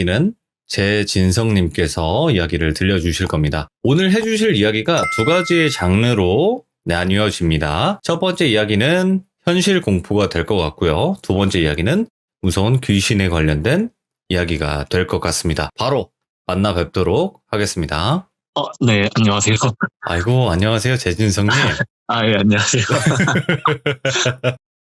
이는 제진성님께서 이야기를 들려주실 겁니다. 오늘 해주실 이야기가 두 가지의 장르로 나뉘어집니다. 첫 번째 이야기는 현실 공포가 될 것 같고요. 두 번째 이야기는 무서운 귀신에 관련된 이야기가 될 것 같습니다. 바로 만나 뵙도록 하겠습니다. 네, 안녕하세요. 아이고, 안녕하세요, 제진성님. 예, 안녕하세요.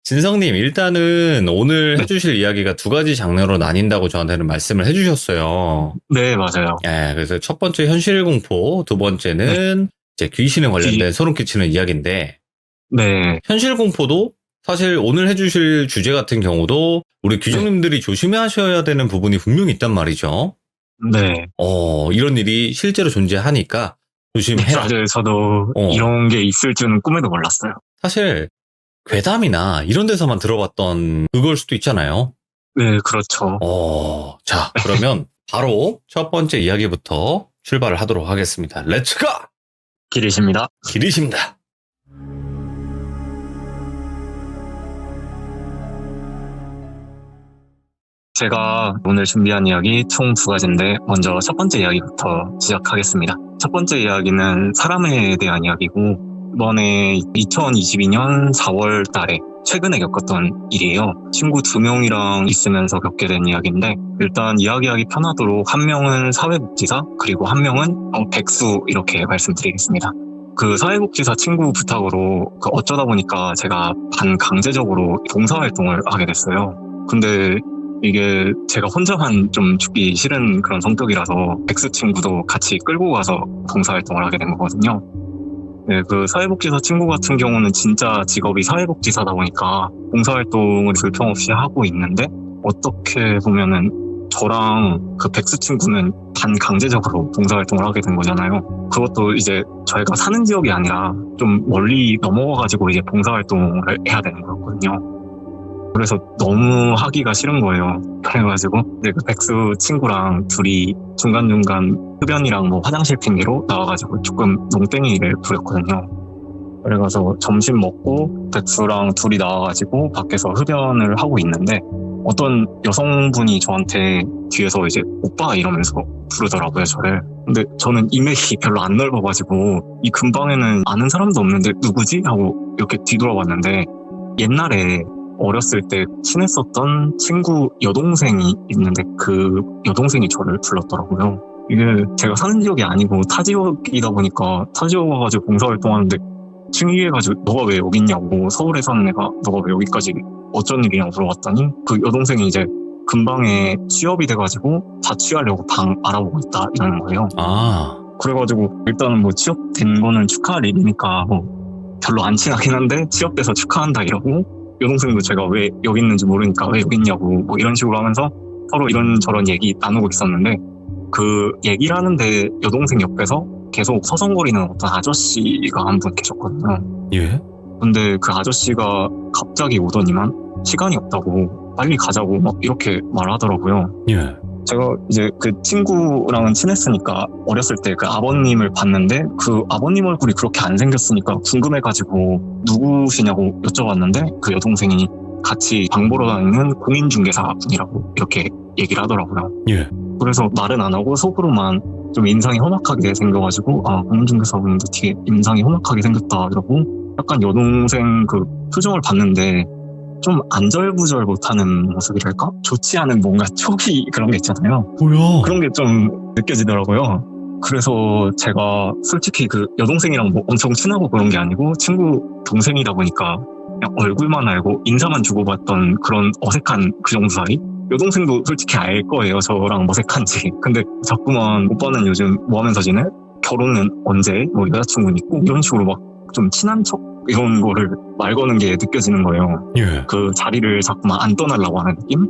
진성님, 일단은 오늘 해주실 이야기가 두 가지 장르로 나뉜다고 저한테는 말씀을 해주셨어요. 네, 맞아요. 예, 그래서 첫 번째 현실 공포, 두 번째는 이제 귀신에 관련된 소름 끼치는 이야기인데, 네, 현실 공포도 사실 오늘 해주실 주제 같은 경우도 우리 귀족님들이 조심하셔야 되는 부분이 분명히 있단 말이죠. 네. 이런 일이 실제로 존재하니까 조심해라. 맞아요. 저도 이런 게 있을 줄은 꿈에도 몰랐어요. 사실 괴담이나 이런 데서만 들어봤던 그걸 수도 있잖아요. 네, 그렇죠. 자, 그러면 바로 첫 번째 이야기부터 출발을 하도록 하겠습니다. 렛츠고! 기리십니다. 기리십니다. 제가 오늘 준비한 이야기 총 두 가지인데 먼저 첫 번째 이야기부터 시작하겠습니다. 첫 번째 이야기는 사람에 대한 이야기고 이번에 2022년 4월 달에 최근에 겪었던 일이에요. 친구 2명이랑 있으면서 겪게 된 이야기인데 일단 이야기하기 편하도록 한 명은 사회복지사 그리고 한 명은 백수 이렇게 말씀드리겠습니다. 그 사회복지사 친구 부탁으로 어쩌다 보니까 제가 반강제적으로 봉사활동을 하게 됐어요. 근데 이게 제가 혼자만 좀 죽기 싫은 그런 성격이라서 백수 친구도 같이 끌고 가서 봉사활동을 하게 된 거거든요. 네, 그 사회복지사 친구 같은 경우는 진짜 직업이 사회복지사다 보니까 봉사활동을 불평 없이 하고 있는데 어떻게 보면은 저랑 그 백수 친구는 반강제적으로 봉사활동을 하게 된 거잖아요. 그것도 이제 저희가 사는 지역이 아니라 좀 멀리 넘어가가지고 이제 봉사활동을 해야 되는 거였거든요. 그래서 너무 하기가 싫은 거예요. 그래가지고 이제 그 백수 친구랑 둘이 중간중간 흡연이랑 뭐 화장실 핑계로 나와가지고 조금 농땡이를 부렸거든요. 그래가지고 점심 먹고 백수랑 둘이 나와가지고 밖에서 흡연을 하고 있는데 어떤 여성분이 저한테 뒤에서 이제 오빠 이러면서 부르더라고요, 저를. 근데 저는 인맥이 별로 안 넓어가지고 이 근방에는 아는 사람도 없는데 누구지? 하고 이렇게 뒤돌아봤는데 옛날에 어렸을 때 친했었던 친구 여동생이 있는데 그 여동생이 저를 불렀더라고요. 이게 제가 사는 지역이 아니고 타 지역이다 보니까 타 지역 와가지고 봉사활동하는데 칭의해가지고 너가 왜 여기 있냐고 서울에 사는 애가 너가 왜 여기까지 어쩐 일이냐고 물어봤더니 그 여동생이 이제 근방에 취업이 돼가지고 자취하려고 방 알아보고 있다 이러는 거예요. 그래가지고 일단은 뭐 취업된 거는 축하할 일이니까 뭐 별로 안 친하긴 한데 취업돼서 축하한다 이러고 여동생도 제가 왜 여기 있는지 모르니까 왜 여기 있냐고 뭐 이런 식으로 하면서 서로 이런저런 얘기 나누고 있었는데 그 얘기를 하는데 여동생 옆에서 계속 서성거리는 어떤 아저씨가 한 분 계셨거든요. 예? 근데 그 아저씨가 갑자기 오더니만 시간이 없다고 빨리 가자고 막 이렇게 말하더라고요. 예. 제가 이제 그 친구랑은 친했으니까 어렸을 때 그 아버님을 봤는데 그 아버님 얼굴이 그렇게 안 생겼으니까 궁금해가지고 누구시냐고 여쭤봤는데 그 여동생이 같이 방 보러 다니는 공인중개사분이라고 이렇게 얘기를 하더라고요. 예. 그래서 말은 안 하고 속으로만 좀 인상이 험악하게 생겨가지고 공인중개사분인데 되게 인상이 험악하게 생겼다 이러고 약간 여동생 그 표정을 봤는데 좀 안절부절 못하는 모습이랄까? 좋지 않은 뭔가 촉이 그런 게 있잖아요. 뭐야? 그런 게 좀 느껴지더라고요. 그래서 제가 솔직히 그 여동생이랑 뭐 엄청 친하고 그런 게 아니고 친구 동생이다 보니까 그냥 얼굴만 알고 인사만 주고받던 그런 어색한 그 정도 사이? 여동생도 솔직히 알 거예요. 저랑 어색한지. 근데 자꾸만 오빠는 요즘 뭐 하면서 지내? 결혼은 언제? 뭐 여자친구는 있고? 이런 식으로 막 좀 친한 척? 이런 거를 말 거는 게 느껴지는 거예요. 예. 그 자리를 자꾸만 안 떠나려고 하는 느낌?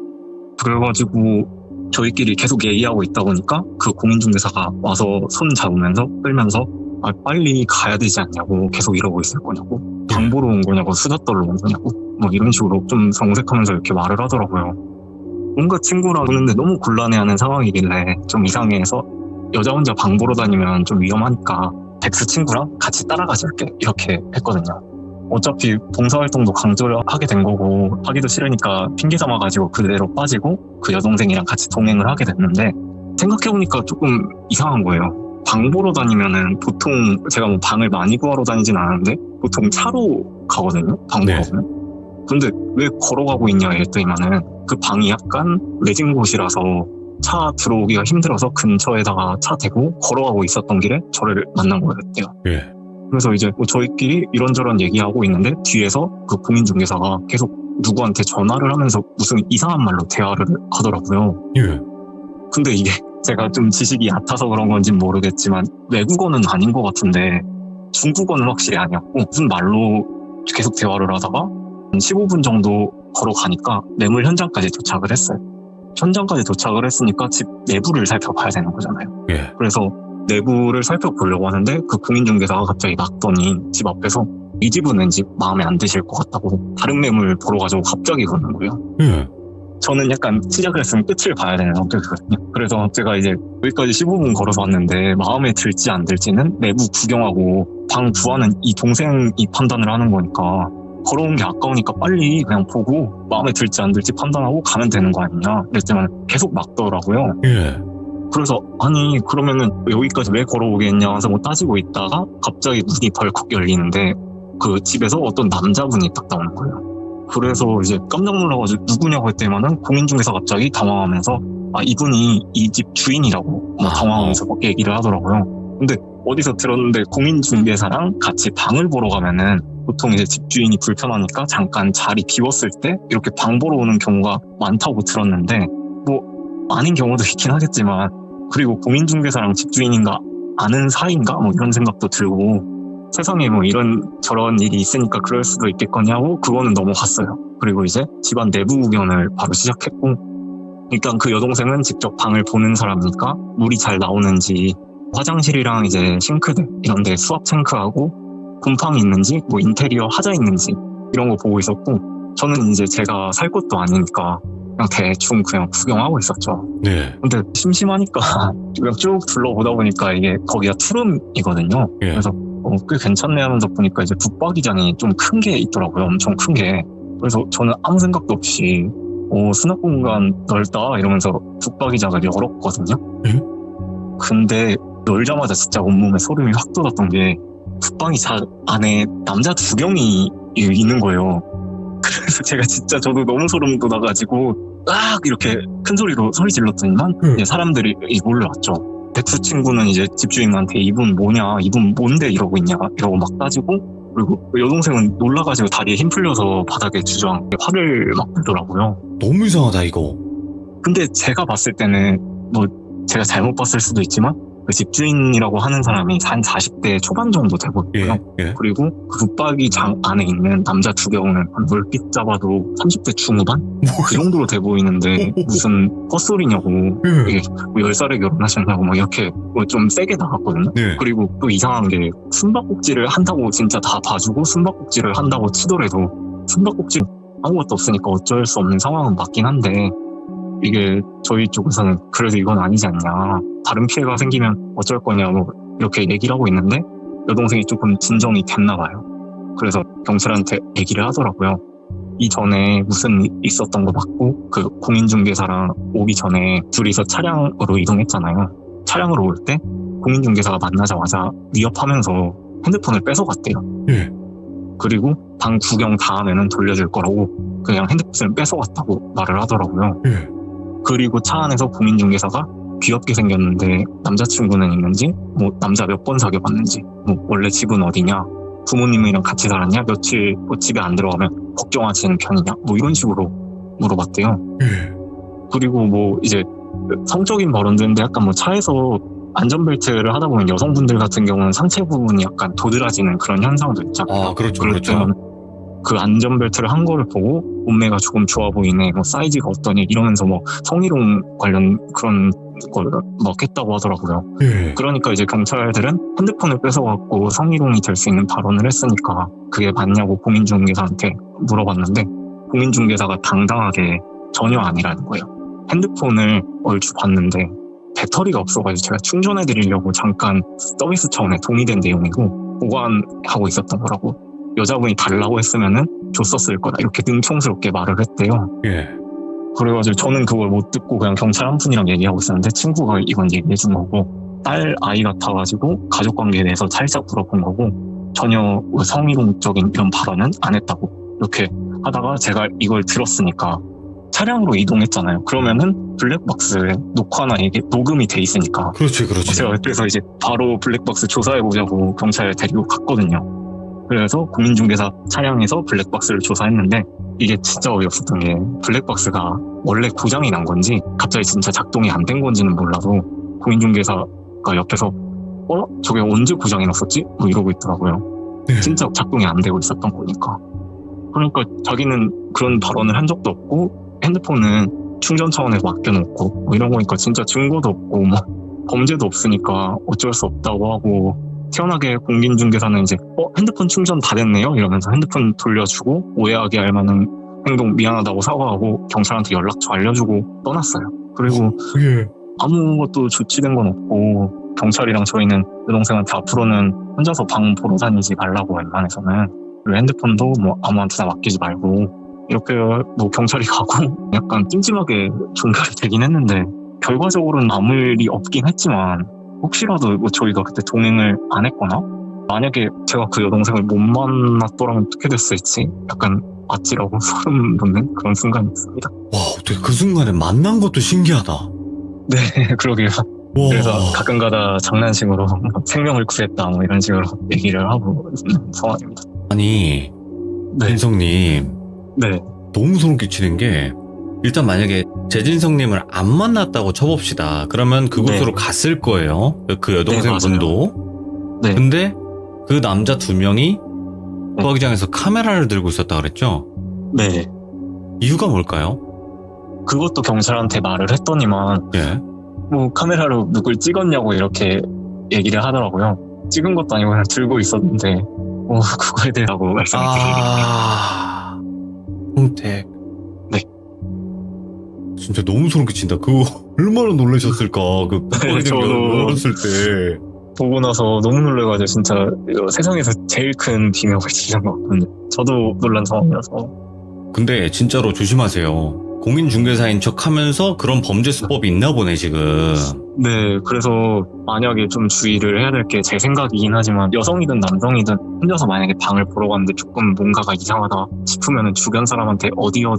그래가지고 저희끼리 계속 얘기하고 있다 보니까 그 공인중개사가 와서 손 잡으면서 끌면서 빨리 가야 되지 않냐고 계속 이러고 있을 거냐고 방 보러 온 거냐고 수다 떨러 온 거냐고 뭐 이런 식으로 좀 정색하면서 이렇게 말을 하더라고요. 뭔가 친구랑 보는데 너무 곤란해하는 상황이길래 좀 이상해서 여자 혼자 방 보러 다니면 좀 위험하니까 백수 친구랑 같이 따라가 줄게 이렇게 했거든요. 어차피 봉사활동도 강조를 하게 된 거고 하기도 싫으니까 핑계 삼아가지고 그대로 빠지고 그 여동생이랑 같이 동행을 하게 됐는데 생각해보니까 조금 이상한 거예요. 방 보러 다니면은 보통 제가 뭐 방을 많이 구하러 다니진 않았는데 보통 차로 가거든요. 방 보러 네. 가면. 근데 왜 걸어가고 있냐 이랬더니만은 그 방이 약간 외진 곳이라서 차 들어오기가 힘들어서 근처에다가 차 대고 걸어가고 있었던 길에 저를 만난 거였대요. 예. 그래서 이제 뭐 저희끼리 이런저런 얘기하고 있는데 뒤에서 그 공인중개사가 계속 누구한테 전화를 하면서 무슨 이상한 말로 대화를 하더라고요. 예. 근데 이게 제가 좀 지식이 얕아서 그런 건지는 모르겠지만 외국어는 아닌 것 같은데 중국어는 확실히 아니었고 무슨 말로 계속 대화를 하다가 한 15분 정도 걸어가니까 매물 현장까지 도착을 했어요. 현장까지 도착을 했으니까 집 내부를 살펴봐야 되는 거잖아요. 예. 그래서 내부를 살펴보려고 하는데 그 공인중개사가 갑자기 막더니 집 앞에서 이 집은 왠지 마음에 안 드실 것 같다고 다른 매물 보러 가자고 갑자기 그러는 거예요. 예. 저는 약간 시작을 했으면 끝을 봐야 되는 성격이거든요. 그래서 제가 이제 여기까지 15분 걸어서 왔는데 마음에 들지 안 들지는 내부 구경하고 방 구하는 이 동생이 판단을 하는 거니까 걸어온 게 아까우니까 빨리 그냥 보고 마음에 들지 안 들지 판단하고 가면 되는 거 아니냐 그랬지만 계속 막더라고요. 예. 그래서 아니 그러면은 여기까지 왜 걸어오겠냐 해서 뭐 따지고 있다가 갑자기 문이 벌컥 열리는데 그 집에서 어떤 남자분이 딱 나오는 거예요. 그래서 이제 깜짝 놀라가지고 누구냐고 했더니만은 공인중개사 갑자기 당황하면서 아 이분이 이 집 주인이라고 막 당황하면서 막 얘기를 하더라고요. 근데 어디서 들었는데 공인중개사랑 같이 방을 보러 가면은 보통 이제 집주인이 불편하니까 잠깐 자리 비웠을 때 이렇게 방 보러 오는 경우가 많다고 들었는데 뭐 아닌 경우도 있긴 하겠지만 그리고 공인중개사랑 집주인인가 아는 사이인가 뭐 이런 생각도 들고 세상에 뭐 이런 저런 일이 있으니까 그럴 수도 있겠거니 하고 그거는 넘어갔어요. 그리고 이제 집안 내부 구경을 바로 시작했고 일단 그 여동생은 직접 방을 보는 사람이니까 물이 잘 나오는지 화장실이랑 이제 싱크대 이런 데 수압 탱크하고 곰팡이 있는지 뭐 인테리어 하자 있는지 이런 거 보고 있었고 저는 이제 제가 살 것도 아니니까 그냥 대충 그냥 구경하고 있었죠. 네. 근데 심심하니까 그냥 쭉 둘러보다 보니까 이게 거기가 투룸이거든요. 예. 그래서 꽤 괜찮네 하면서 보니까 이제 붙박이장이 좀 큰 게 있더라고요. 엄청 큰 게. 그래서 저는 아무 생각도 없이 수납 공간 넓다 이러면서 붙박이장을 열었거든요. 근데 열자마자 진짜 온몸에 소름이 확 돋았던 게 붙박이장 안에 남자 2명이 있는 거예요. 그래서 제가 진짜 저도 너무 소름 돋아가지고 악 이렇게 큰 소리로 소리 질렀더니만 이제 사람들이 몰려왔죠. 백수 친구는 이제 집주인한테 이분 뭐냐, 이분 뭔데 이러고 있냐 이러고 막 따지고 그리고 여동생은 놀라가지고 다리에 힘 풀려서 바닥에 주저앉게 화를 막 내더라고요. 너무 이상하다 이거. 근데 제가 봤을 때는 뭐 제가 잘못 봤을 수도 있지만 그 집주인이라고 하는 사람이 한 40대 초반 정도 돼 보이고요. 예. 그리고 그 붙박이장 안에 있는 남자 2명은 한 물빛 잡아도 30대 중후반? 그 정도로 돼 보이는데 무슨 헛소리냐고 이게 뭐 10살에 결혼하셨냐고 막 이렇게 뭐 좀 세게 나갔거든요. 네. 그리고 또 이상한 게 숨바꼭질을 한다고 진짜 다 봐주고 숨바꼭질을 한다고 치더라도 숨바꼭질 아무것도 없으니까 어쩔 수 없는 상황은 맞긴 한데 이게 저희 쪽에서는 그래도 이건 아니지 않냐. 다른 피해가 생기면 어쩔 거냐 뭐 이렇게 얘기를 하고 있는데 여동생이 조금 진정이 됐나 봐요. 그래서 경찰한테 얘기를 하더라고요. 이전에 무슨 일 있었던 거 맞고 그 공인중개사랑 오기 전에 둘이서 차량으로 이동했잖아요. 차량으로 올 때 공인중개사가 만나자마자 위협하면서 핸드폰을 뺏어갔대요. 예. 그리고 방 구경 다음에는 돌려줄 거라고 그냥 핸드폰을 뺏어갔다고 말을 하더라고요. 예. 그리고 차 안에서 공인중개사가 귀엽게 생겼는데 남자친구는 있는지 뭐 남자 몇 번 사귀어봤는지 뭐 원래 집은 어디냐 부모님이랑 같이 살았냐 며칠 뭐 집에 안 들어가면 걱정하시는 편이냐 뭐 이런 식으로 물어봤대요. 예. 그리고 뭐 이제 성적인 발언들인데 약간 뭐 차에서 안전벨트를 하다 보면 여성분들 같은 경우는 상체 부분이 약간 도드라지는 그런 현상도 있잖아요. 아, 그렇죠, 그럴 그렇죠. 때는 그 안전벨트를 한 거를 보고 몸매가 조금 좋아 보이네, 뭐 사이즈가 어떠니 이러면서 뭐 성희롱 관련 그런 걸 막 했다고 하더라고요. 예. 그러니까 이제 경찰들은 핸드폰을 뺏어갖고 성희롱이 될 수 있는 발언을 했으니까 그게 맞냐고 공인중개사한테 물어봤는데 공인중개사가 당당하게 전혀 아니라는 거예요. 핸드폰을 얼추 봤는데 배터리가 없어가지고 제가 충전해드리려고 잠깐 서비스 차원에 동의된 내용이고 보관하고 있었던 거라고. 여자분이 달라고 했으면은 줬었을 거다 이렇게 능청스럽게 말을 했대요. 예. 그래가지고 저는 그걸 못 듣고 그냥 경찰 한 분이랑 얘기하고 있었는데 친구가 이건 얘기해 준 거고 딸 아이 같아가지고 가족관계에 대해서 살짝 물어본 거고 전혀 성희롱적인 이런 발언은 안 했다고 이렇게 하다가 제가 이걸 들었으니까 차량으로 이동했잖아요. 그러면은 블랙박스에 녹화나 이게 녹음이 돼 있으니까 그렇지. 제가 그래서 이제 바로 블랙박스 조사해보자고 경찰 데리고 갔거든요. 그래서 국민중개사 차량에서 블랙박스를 조사했는데 이게 진짜 어이없었던 게 블랙박스가 원래 고장이 난 건지 갑자기 진짜 작동이 안 된 건지는 몰라도 국민중개사가 옆에서 저게 언제 고장이 났었지? 뭐 이러고 있더라고요. 네. 진짜 작동이 안 되고 있었던 거니까. 그러니까 자기는 그런 발언을 한 적도 없고 핸드폰은 충전 차원에서 맡겨놓고 뭐 이런 거니까 진짜 증거도 없고 뭐 범죄도 없으니까 어쩔 수 없다고 하고 태연하게 공인중개사는 이제 핸드폰 충전 다 됐네요 이러면서 핸드폰 돌려주고 오해하게 할 만한 행동 미안하다고 사과하고 경찰한테 연락처 알려주고 떠났어요. 그리고 예. 아무것도 조치된 건 없고 경찰이랑 저희는 여동생한테 앞으로는 혼자서 방 보러 다니지 말라고 웬만해서는 그리고 핸드폰도 뭐 아무한테나 맡기지 말고 이렇게 뭐 경찰이 가고 약간 찜찜하게 종결이 되긴 했는데 결과적으로는 아무 일이 없긴 했지만 혹시라도 뭐 저희가 그때 동행을 안 했거나 만약에 제가 그 여동생을 못 만났더라면 어떻게 됐을지 약간 아찔하고 소름 돋는 그런 순간이었습니다. 와, 어떻게 그 순간에 만난 것도 신기하다. 네, 그러게요. 와. 그래서 가끔가다 장난식으로 뭐 생명을 구했다 뭐 이런 식으로 얘기를 하고 있는 상황입니다. 아니, 네, 진성님, 네, 너무 소름 끼치는 게 일단 만약에 재진성님을 안 만났다고 쳐봅시다. 그러면 그곳으로 네. 갔을 거예요. 그 여동생분도. 네. 근데 그 남자 2명이 소화기장에서 카메라를 들고 있었다 그랬죠? 네. 이유가 뭘까요? 그것도 경찰한테 말을 했더니만 예. 뭐 카메라로 누굴 찍었냐고 이렇게 얘기를 하더라고요. 찍은 것도 아니고 그냥 들고 있었는데 뭐 그거에 대해서 말씀을 드리겠네요. 홍택. 네. 진짜 너무 소름 끼친다. 그거 얼마나 놀라셨을까. 그 소화기장 저도 열었을 때. 보고 나서 너무 놀라가지고 진짜 세상에서 제일 큰 비명을 지른 것 같거든요. 저도 놀란 상황이라서. 근데 진짜로 조심하세요. 공인중개사인 척 하면서 그런 범죄 수법이 있나 보네, 지금. 네, 그래서 만약에 좀 주의를 해야 될 게 제 생각이긴 하지만 여성이든 남성이든 혼자서 만약에 방을 보러 갔는데 조금 뭔가가 이상하다 싶으면 주변 사람한테 어디로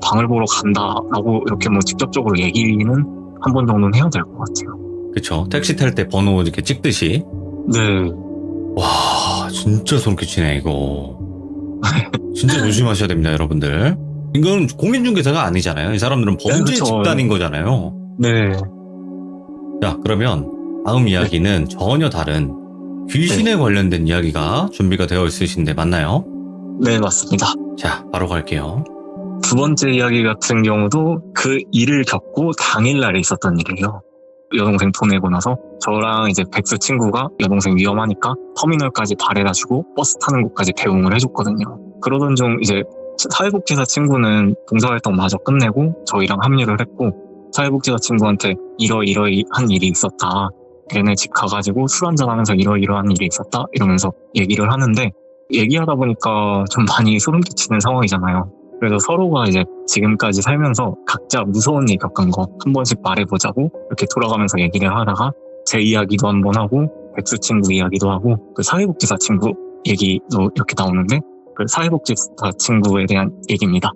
방을 보러 간다라고 이렇게 뭐 직접적으로 얘기는 한 번 정도는 해야 될 것 같아요. 그쵸. 택시 탈 때 번호 이렇게 찍듯이. 네, 와, 진짜 소름 끼치네, 이거. 진짜 조심하셔야 됩니다, 여러분들. 이건 공인중개사가 아니잖아요. 이 사람들은 범죄 그쵸. 집단인 거잖아요. 네, 자, 그러면 다음 이야기는 전혀 다른 귀신에 관련된 이야기가 준비가 되어 있으신데 맞나요? 네, 맞습니다. 자, 바로 갈게요. 두 번째 이야기 같은 경우도 그 일을 겪고 당일날에 있었던 일이에요. 여동생 보내고 나서 저랑 이제 백수 친구가 여동생 위험하니까 터미널까지 발해다주고 버스 타는 곳까지 배웅을 해줬거든요. 그러던 중 이제 사회복지사 친구는 봉사활동 마저 끝내고 저희랑 합류를 했고 사회복지사 친구한테 이러이러한 일이 있었다. 걔네 집 가가지고 술 한잔하면서 이러이러한 일이 있었다. 이러면서 얘기를 하는데 얘기하다 보니까 좀 많이 소름 끼치는 상황이잖아요. 그래서 서로가 이제 지금까지 살면서 각자 무서운 일 겪은 거 한 번씩 말해보자고 이렇게 돌아가면서 얘기를 하다가 제 이야기도 한번 하고 백수 친구 이야기도 하고 그 사회복지사 친구 얘기도 이렇게 나오는데 그 사회복지사 친구에 대한 얘기입니다.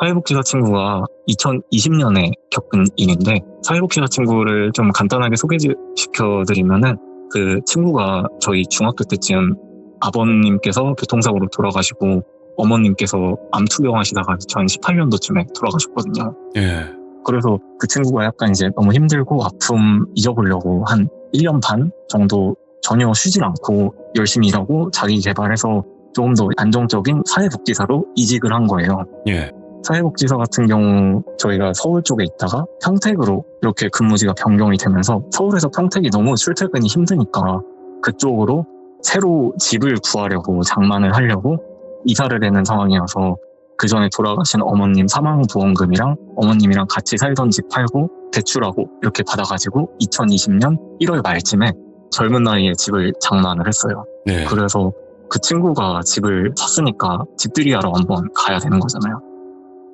사회복지사 친구가 2020년에 겪은 일인데 사회복지사 친구를 좀 간단하게 소개시켜드리면은 그 친구가 저희 중학교 때쯤 아버님께서 교통사고로 돌아가시고 어머님께서 암투병 하시다가 2018년도쯤에 돌아가셨거든요. 예. 그래서 그 친구가 약간 이제 너무 힘들고 아픔 잊어보려고 한 1년 반 정도 전혀 쉬질 않고 열심히 일하고 자기 개발해서 조금 더 안정적인 사회복지사로 이직을 한 거예요. 예. 사회복지사 같은 경우 저희가 서울 쪽에 있다가 평택으로 이렇게 근무지가 변경이 되면서 서울에서 평택이 너무 출퇴근이 힘드니까 그쪽으로 새로 집을 구하려고 장만을 하려고 이사를 되는 상황이어서 그 전에 돌아가신 어머님 사망보험금이랑 어머님이랑 같이 살던 집 팔고 대출하고 이렇게 받아가지고 2020년 1월 말쯤에 젊은 나이에 집을 장만을 했어요. 네. 그래서 그 친구가 집을 샀으니까 집들이하러 한번 가야 되는 거잖아요.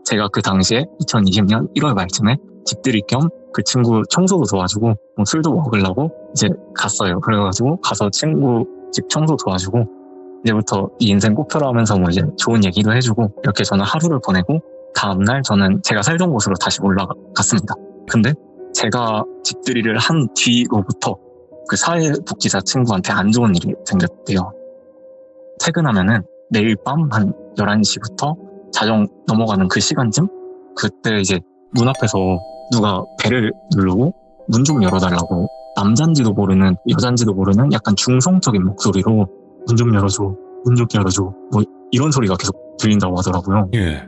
제가 그 당시에 2020년 1월 말쯤에 집들이 겸 그 친구 청소도 도와주고 뭐 술도 먹으려고 이제 갔어요. 그래가지고 가서 친구 집 청소 도와주고 이제부터 이 인생 꽃표로 하면서 뭐 이제 좋은 얘기도 해주고 이렇게 저는 하루를 보내고 다음날 저는 제가 살던 곳으로 다시 올라갔습니다. 근데 제가 집들이를 한 뒤로부터 그 사회복지사 친구한테 안 좋은 일이 생겼대요. 퇴근하면은 매일 밤 한 11시부터 자정 넘어가는 그 시간쯤? 그때 이제 문 앞에서 누가 벨을 누르고 문 좀 열어달라고 남잔지도 모르는 여잔지도 모르는 약간 중성적인 목소리로 문 좀 열어줘, 문 좀 열어줘 뭐 이런 소리가 계속 들린다고 하더라고요. 예.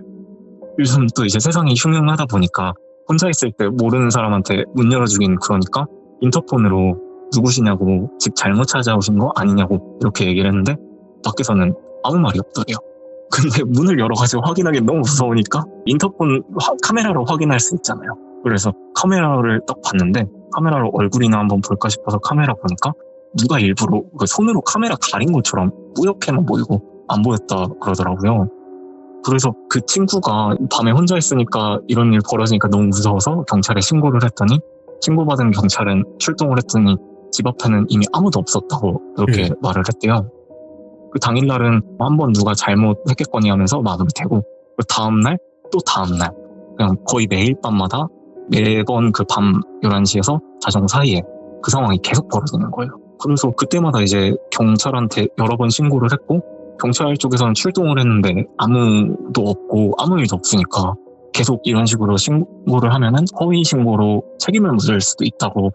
요즘 또 이제 세상이 흉흉하다 보니까 혼자 있을 때 모르는 사람한테 문 열어주긴 그러니까 인터폰으로 누구시냐고 집 잘못 찾아오신 거 아니냐고 이렇게 얘기를 했는데 밖에서는 아무 말이 없더래요. 근데 문을 열어가지고 확인하기 너무 무서우니까 인터폰 카메라로 확인할 수 있잖아요. 그래서 카메라를 딱 봤는데 카메라로 얼굴이나 한번 볼까 싶어서 카메라 보니까 누가 일부러 그 손으로 카메라 가린 것처럼 뿌옇게만 보이고 안 보였다 그러더라고요. 그래서 그 친구가 밤에 혼자 있으니까 이런 일 벌어지니까 너무 무서워서 경찰에 신고를 했더니 신고받은 경찰은 출동을 했더니 집 앞에는 이미 아무도 없었다고 그렇게 말을 했대요. 그 당일날은 한번 누가 잘못했겠거니 하면서 마음이 되고 그 다음날 또 다음날 그냥 거의 매일 밤마다 매번 그 밤 11시에서 자정 사이에 그 상황이 계속 벌어지는 거예요. 그래서 그때마다 이제 경찰한테 여러 번 신고를 했고 경찰 쪽에서는 출동을 했는데 아무도 없고 아무 일도 없으니까 계속 이런 식으로 신고를 하면은 허위 신고로 책임을 묻을 수도 있다고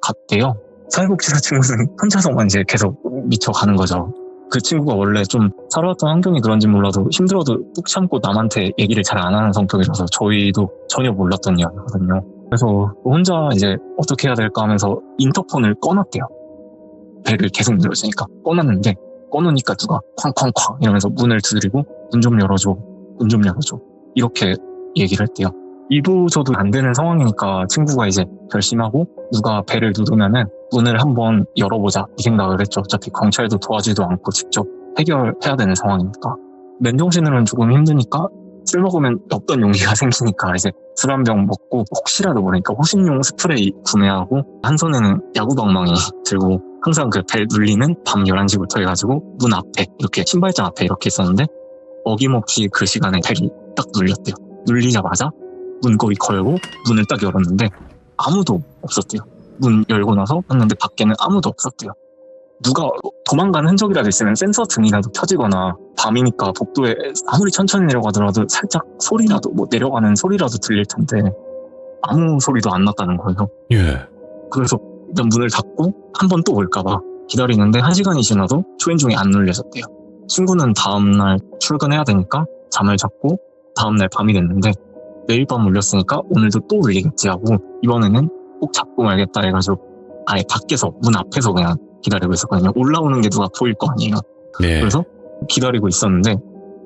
갔대요. 사회복지사 친구는 혼자서만 이제 계속 미쳐가는 거죠. 그 친구가 원래 좀 살아왔던 환경이 그런지 몰라도 힘들어도 꾹 참고 남한테 얘기를 잘 안 하는 성격이라서 저희도 전혀 몰랐던 이야기거든요. 그래서 혼자 이제 어떻게 해야 될까 하면서 인터폰을 꺼놨대요. 벨을 계속 눌러주니까 꺼놨는데 꺼놓으니까 누가 쾅쾅쾅 이러면서 문을 두드리고 문 좀 열어줘, 문 좀 열어줘 이렇게 얘기를 했대요. 이도저도 안 되는 상황이니까 친구가 이제 결심하고 누가 벨을 누르면은 문을 한번 열어보자 이 생각을 했죠. 어차피 경찰도 도와주지도 않고 직접 해결해야 되는 상황이니까. 맨정신으로는 조금 힘드니까 술 먹으면 없던 용기가 생기니까 이제 술 한 병 먹고 혹시라도 모르니까 호신용 스프레이 구매하고 한 손에는 야구방망이 들고 항상 그 벨 눌리는 밤 11시부터 해가지고 문 앞에 이렇게 신발장 앞에 이렇게 있었는데 어김없이 그 시간에 벨이 딱 눌렸대요. 눌리자마자 문 거의 걸고 문을 딱 열었는데 아무도 없었대요. 문 열고 나서 봤는데 밖에는 아무도 없었대요. 누가 도망간 흔적이라도 있으면 센서 등이라도 켜지거나 밤이니까 복도에 아무리 천천히 내려가더라도 살짝 소리라도 뭐 내려가는 소리라도 들릴 텐데 아무 소리도 안 났다는 거예요. 예. 그래서 일단 문을 닫고 한 번 또 올까봐 기다리는데 1시간이 지나도 초인종이 안 눌려졌대요. 친구는 다음날 출근해야 되니까 잠을 잤고 다음날 밤이 됐는데 내일 밤 울렸으니까 오늘도 또 울리겠지 하고 이번에는 꼭 잡고 말겠다 해가지고 아예 밖에서 문 앞에서 그냥 기다리고 있었거든요. 올라오는 게 누가 보일 거 아니에요. 네. 그래서 기다리고 있었는데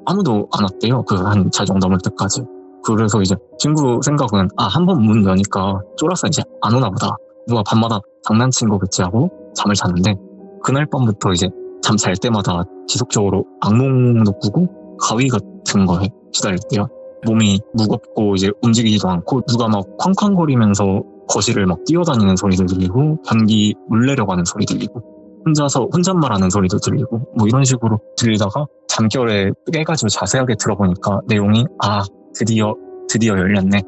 아무도 안 왔대요. 그 한 자정 넘을 때까지. 그래서 이제 친구 생각은 한 번 문 여니까 쫄아서 이제 안 오나 보다. 누가 밤마다 장난친 거겠지 하고 잠을 잤는데 그날 밤부터 이제 잠 잘 때마다 지속적으로 악몽도 꾸고 가위 같은 거에 시달렸대요. 몸이 무겁고 이제 움직이지도 않고 누가 막 쾅쾅거리면서 거실을 막 뛰어다니는 소리도 들리고 변기 물 내려가는 소리 들리고 혼자서 혼잣말하는 소리도 들리고 뭐 이런 식으로 들리다가 잠결에 깨가지고 자세하게 들어보니까 내용이 드디어 열렸네.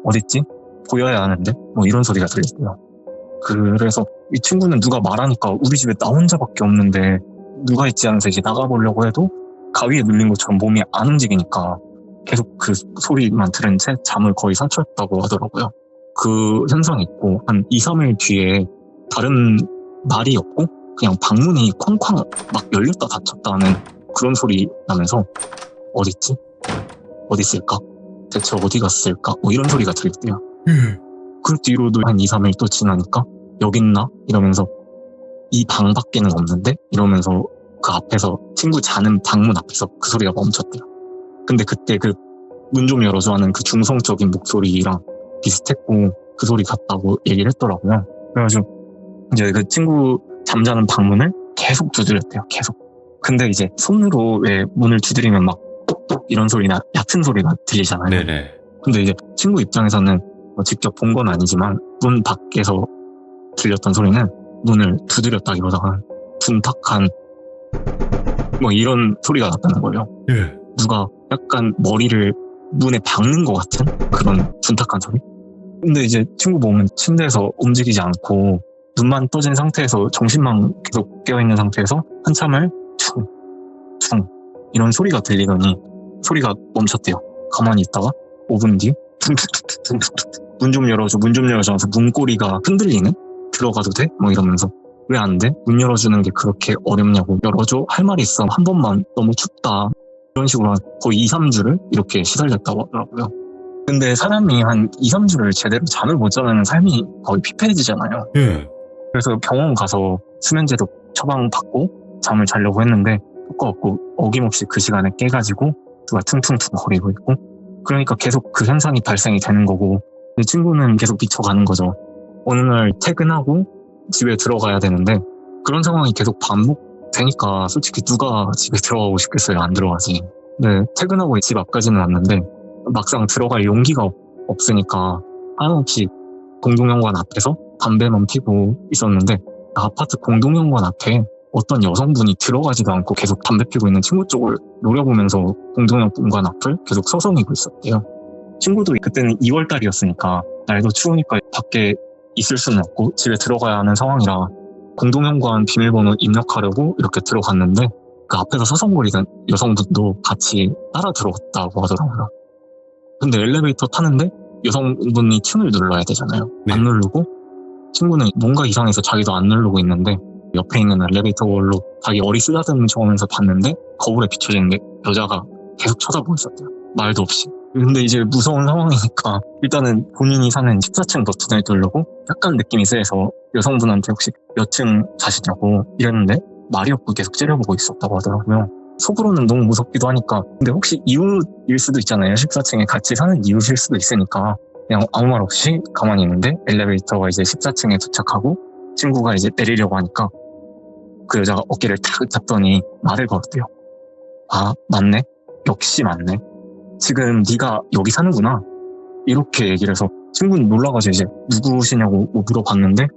어딨지? 보여야 하는데 뭐 이런 소리가 들렸고요. 그래서 이 친구는 누가 말하니까 우리 집에 나 혼자밖에 없는데 누가 있지 하면서 이제 나가보려고 해도 가위에 눌린 것처럼 몸이 안 움직이니까 계속 그 소리만 들은 채 잠을 거의 설쳤다고 하더라고요. 그 현상이 있고 한 2, 3일 뒤에 다른 말이 없고 그냥 방문이 쾅쾅 막 열렸다 닫혔다 하는 그런 소리 나면서 어딨지? 어디 있을까? 대체 어디 갔을까? 뭐 이런 소리가 들렸대요. 그 뒤로도 한 2, 3일 또 지나니까 여기 있나? 이러면서 이 방 밖에는 없는데? 이러면서 그 앞에서 친구 자는 방문 앞에서 그 소리가 멈췄대요. 근데 그때 그 문 좀 열어줘 하는 그 중성적인 목소리랑 비슷했고 그 소리 같다고 얘기를 했더라고요. 그래가지고 이제 그 친구 잠자는 방문을 계속 두드렸대요. 계속. 근데 이제 손으로 왜 문을 두드리면 막 똑똑 이런 소리나 얕은 소리가 들리잖아요. 네네. 근데 이제 친구 입장에서는 뭐 직접 본 건 아니지만 문 밖에서 들렸던 소리는 문을 두드렸다기보다는 둔탁한 뭐 이런 소리가 났다는 거예요. 예. 누가 약간 머리를 문에 박는 것 같은 그런 둔탁한 소리? 근데 이제 친구 보면 침대에서 움직이지 않고 눈만 떠진 상태에서 정신만 계속 깨어있는 상태에서 한참을 퉁퉁 이런 소리가 들리더니 소리가 멈췄대요. 가만히 있다가 5분 뒤 퉁퉁퉁퉁퉁 문 좀 열어줘 문 좀 열어줘 하면서 문고리가 흔들리는? 들어가도 돼? 뭐 이러면서 왜 안 돼? 문 열어주는 게 그렇게 어렵냐고. 열어줘? 할 말 있어. 한 번만. 너무 춥다. 이런 식으로 거의 2, 3주를 이렇게 시달렸다고 하더라고요. 근데 사람이 한 2, 3주를 제대로 잠을 못 자면 삶이 거의 피폐해지잖아요. 예. 그래서 병원 가서 수면제도 처방받고 잠을 자려고 했는데 효과없고 어김없이 그 시간에 깨가지고 누가 퉁퉁퉁 거리고 있고 그러니까 계속 그 현상이 발생이 되는 거고 내 친구는 계속 미쳐가는 거죠. 어느 날 퇴근하고 집에 들어가야 되는데 그런 상황이 계속 반복되니까 솔직히 누가 집에 들어가고 싶겠어요? 안 들어가지. 네, 퇴근하고 집 앞까지는 왔는데 막상 들어갈 용기가 없으니까 한없이 공동현관 앞에서 담배만 피고 있었는데 아파트 공동현관 앞에 어떤 여성분이 들어가지도 않고 계속 담배 피고 있는 친구 쪽을 노려보면서 공동현관 앞을 계속 서성이고 있었대요. 친구도 그때는 2월달이었으니까 날도 추우니까 밖에 있을 수는 없고 집에 들어가야 하는 상황이라 공동현관 비밀번호 입력하려고 이렇게 들어갔는데 그 앞에서 서성거리던 여성분도 같이 따라 들어갔다고 하더라고요. 근데 엘리베이터 타는데 여성분이 층을 눌러야 되잖아요. 네. 안 누르고 친구는 뭔가 이상해서 자기도 안 누르고 있는데 옆에 있는 엘리베이터 걸로 자기 어리 쓰다듬는 척하면서 봤는데 거울에 비춰지는데 여자가 계속 쳐다보고 있었대요. 말도 없이. 근데 이제 무서운 상황이니까 일단은 본인이 사는 14층 버튼을 누르고 약간 느낌이 쎄해서 여성분한테 혹시 몇 층 사시냐고 이랬는데 말이 없고 계속 째려보고 있었다고 하더라고요. 속으로는 너무 무섭기도 하니까 근데 혹시 이웃일 수도 있잖아요. 14층에 같이 사는 이웃일 수도 있으니까 그냥 아무 말 없이 가만히 있는데 엘리베이터가 이제 14층에 도착하고 친구가 이제 내리려고 하니까 그 여자가 어깨를 탁 잡더니 말을 걸었대요. 아 맞네. 역시 맞네. 지금 네가 여기 사는구나. 이렇게 얘기를 해서 친구는 놀라가지고 이제 누구시냐고 물어봤는데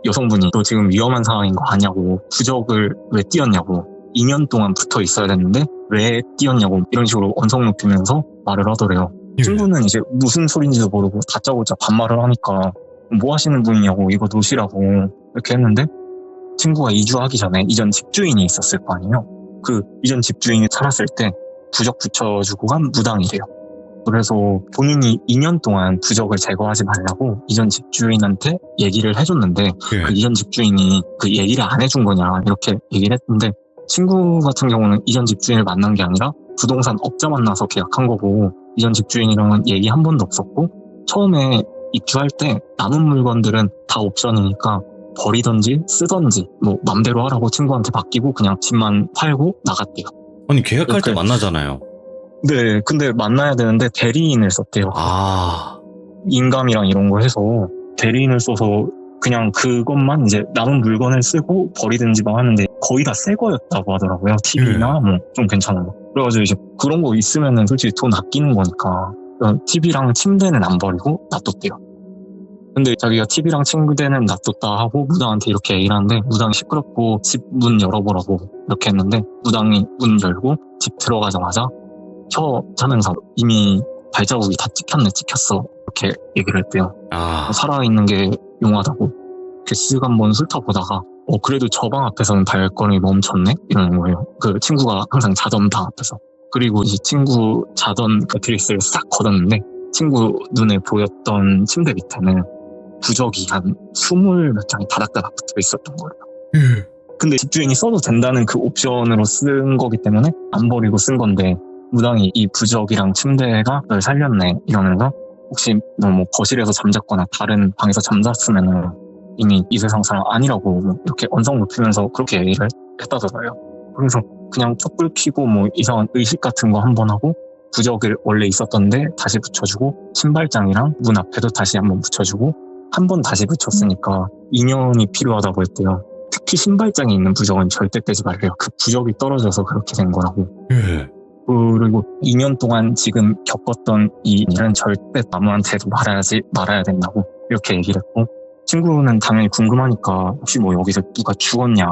여성분이 너 지금 위험한 상황인 거 아냐고 부적을 왜 띄었냐고 2년 동안 붙어 있어야 됐는데 왜 띄었냐고 이런 식으로 언성 높이면서 말을 하더래요. 친구는 이제 무슨 소린지도 모르고 다짜고짜 반말을 하니까 뭐 하시는 분이냐고 이거 놓으시라고 이렇게 했는데 친구가 이주하기 전에 이전 집주인이 있었을 거 아니에요. 그 이전 집주인이 살았을 때 부적 붙여주고 간 무당이래요. 그래서 본인이 2년 동안 부적을 제거하지 말라고 이전 집주인한테 얘기를 해줬는데 그 이전 집주인이 그 얘기를 안 해준 거냐 이렇게 얘기를 했는데 친구 같은 경우는 이전 집주인을 만난 게 아니라 부동산 업자 만나서 계약한 거고 이전 집주인이랑은 얘기 한 번도 없었고 처음에 입주할 때 남은 물건들은 다 옵션이니까 버리던지 쓰던지 뭐 맘대로 하라고 친구한테 맡기고 그냥 집만 팔고 나갔대요. 아니 계약할 때 이렇게. 만나잖아요. 네, 근데 만나야 되는데 대리인을 썼대요. 아. 인감이랑 이런 거 해서 대리인을 써서 그냥 그것만 이제 남은 물건을 쓰고 버리든지만 하는데 거의 다 새 거였다고 하더라고요. TV나 뭐 좀 괜찮은 거. 그래가지고 이제 그런 거 있으면은 솔직히 돈 아끼는 거니까 TV랑 침대는 안 버리고 놔뒀대요. 근데 자기가 TV랑 침대는 놔뒀다 하고 무당한테 이렇게 얘기를 하는데 무당이 시끄럽고 집 문 열어보라고 이렇게 했는데 무당이 문 열고 집 들어가자마자 자면서 이미 발자국이 다 찍혔어 이렇게 얘기를 했대요. 아. 살아있는 게 용하다고 이렇게 쓱 한번 훑어보다가 그래도 저 방 앞에서는 발걸음이 멈췄네? 이러는 거예요. 그 친구가 항상 자던 방 앞에서. 그리고 이제 친구 자던 그 드레스를 싹 걷었는데 친구 눈에 보였던 침대 밑에는 부적이 한 20몇 장이 다닥다닥 붙어 있었던 거예요. 근데 집주인이 써도 된다는 그 옵션으로 쓴 거기 때문에 안 버리고 쓴 건데 무당이 이 부적이랑 침대가 널 살렸네 이러면서 혹시 너 뭐 거실에서 잠잤거나 다른 방에서 잠잤으면은 이미 이 세상 사람 아니라고 이렇게 언성 높이면서 그렇게 얘기를 했다더라고요. 그래서 그냥 촛불 켜고 뭐 이상한 의식 같은 거 한번 하고 부적을 원래 있었던데 다시 붙여주고 신발장이랑 문 앞에도 다시 한번 붙여주고 한 번 다시 붙였으니까 2년이 필요하다고 했대요. 특히 특히 신발장에 있는 부적은 절대 떼지 말래요. 그 부적이 떨어져서 그렇게 된 거라고. 예. 그리고 2년 동안 지금 겪었던 이 일은 절대 아무한테도 말아야 된다고 이렇게 얘기를 했고, 친구는 당연히 궁금하니까 혹시 뭐 여기서 누가 죽었냐,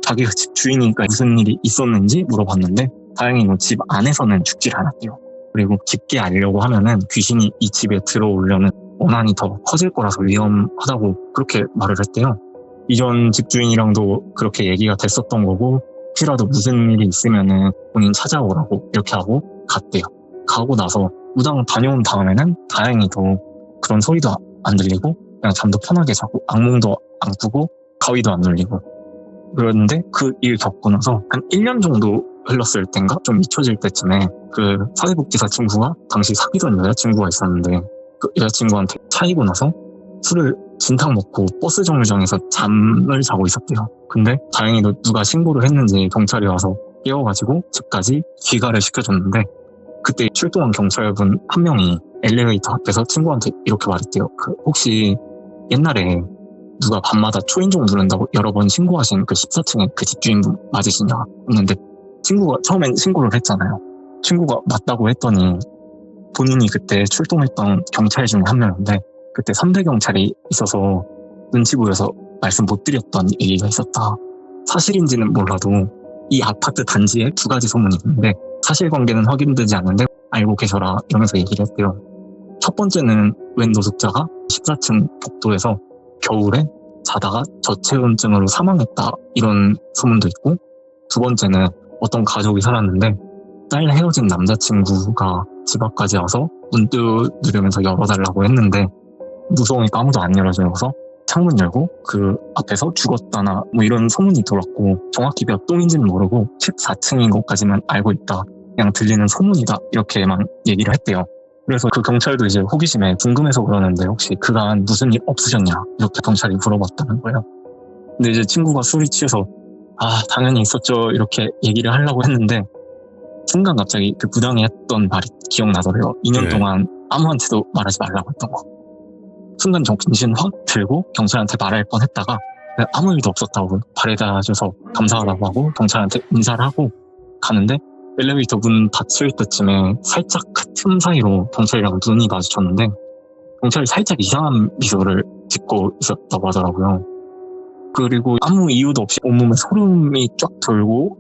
자기가 집 주인이니까 무슨 일이 있었는지 물어봤는데 다행히 뭐 집 안에서는 죽질 않았대요. 그리고 깊게 알려고 하면은 귀신이 이 집에 들어오려는 원한이 더 커질 거라서 위험하다고 그렇게 말을 했대요. 이전 집주인이랑도 그렇게 얘기가 됐었던 거고, 혹시라도 무슨 일이 있으면은 본인 찾아오라고 이렇게 하고 갔대요. 가고 나서 무당 다녀온 다음에는 다행히도 그런 소리도 안 들리고 그냥 잠도 편하게 자고 악몽도 안 꾸고 가위도 안 눌리고. 그런데 그 일 겪고 나서 한 1년 정도 흘렀을 땐가 좀 잊혀질 때쯤에 그 사회복지사 친구가 당시 사귀던 여자친구가 있었는데 그 여자친구한테 차이고 나서 술을 진탕 먹고 버스 정류장에서 잠을 자고 있었대요. 근데 다행히도 누가 신고를 했는지 경찰이 와서 깨워가지고 집까지 귀가를 시켜줬는데, 그때 출동한 경찰분 한 명이 엘리베이터 앞에서 친구한테 이렇게 말했대요. 혹시 옛날에 누가 밤마다 초인종 누른다고 여러 번 신고하신 그 14층에 그 집주인분 맞으시냐 했는데, 친구가 처음엔 신고를 했잖아요. 친구가 맞다고 했더니 본인이 그때 출동했던 경찰 중에 한 명인데 그때 3대 경찰이 있어서 눈치 보여서 말씀 못 드렸던 얘기가 있었다. 사실인지는 몰라도 이 아파트 단지에 2가지 소문이 있는데 사실관계는 확인되지 않는데 알고 계셔라 이러면서 얘기를 했대요. 첫 번째는 웬 노숙자가 14층 복도에서 겨울에 자다가 저체온증으로 사망했다 이런 소문도 있고, 두 번째는 어떤 가족이 살았는데 딸 헤어진 남자친구가 집 앞까지 와서 문 두드리면서 열어달라고 했는데 무서우니까 아무도 안 열어줘서 창문 열고 그 앞에서 죽었다나 뭐 이런 소문이 돌았고, 정확히 몇 동인지는 모르고 14층인 것까지만 알고 있다, 그냥 들리는 소문이다 이렇게만 얘기를 했대요. 그래서 그 경찰도 이제 호기심에 궁금해서 그러는데 혹시 그간 무슨 일 없으셨냐 이렇게 경찰이 물어봤다는 거예요. 근데 이제 친구가 술이 취해서 당연히 있었죠 이렇게 얘기를 하려고 했는데 순간 갑자기 그 무당이 했던 말이 기억나더래요. 2년 네. 동안 아무한테도 말하지 말라고 했던 거. 순간 정신 확 들고 경찰한테 말할 뻔했다가 아무 일도 없었다고 바래다줘서 감사하다고 하고 경찰한테 인사를 하고 가는데, 엘리베이터 문 닫힐 때쯤에 살짝 그 틈 사이로 경찰이랑 눈이 마주쳤는데 경찰이 살짝 이상한 미소를 짓고 있었다고 하더라고요. 그리고 아무 이유도 없이 온몸에 소름이 쫙 돌고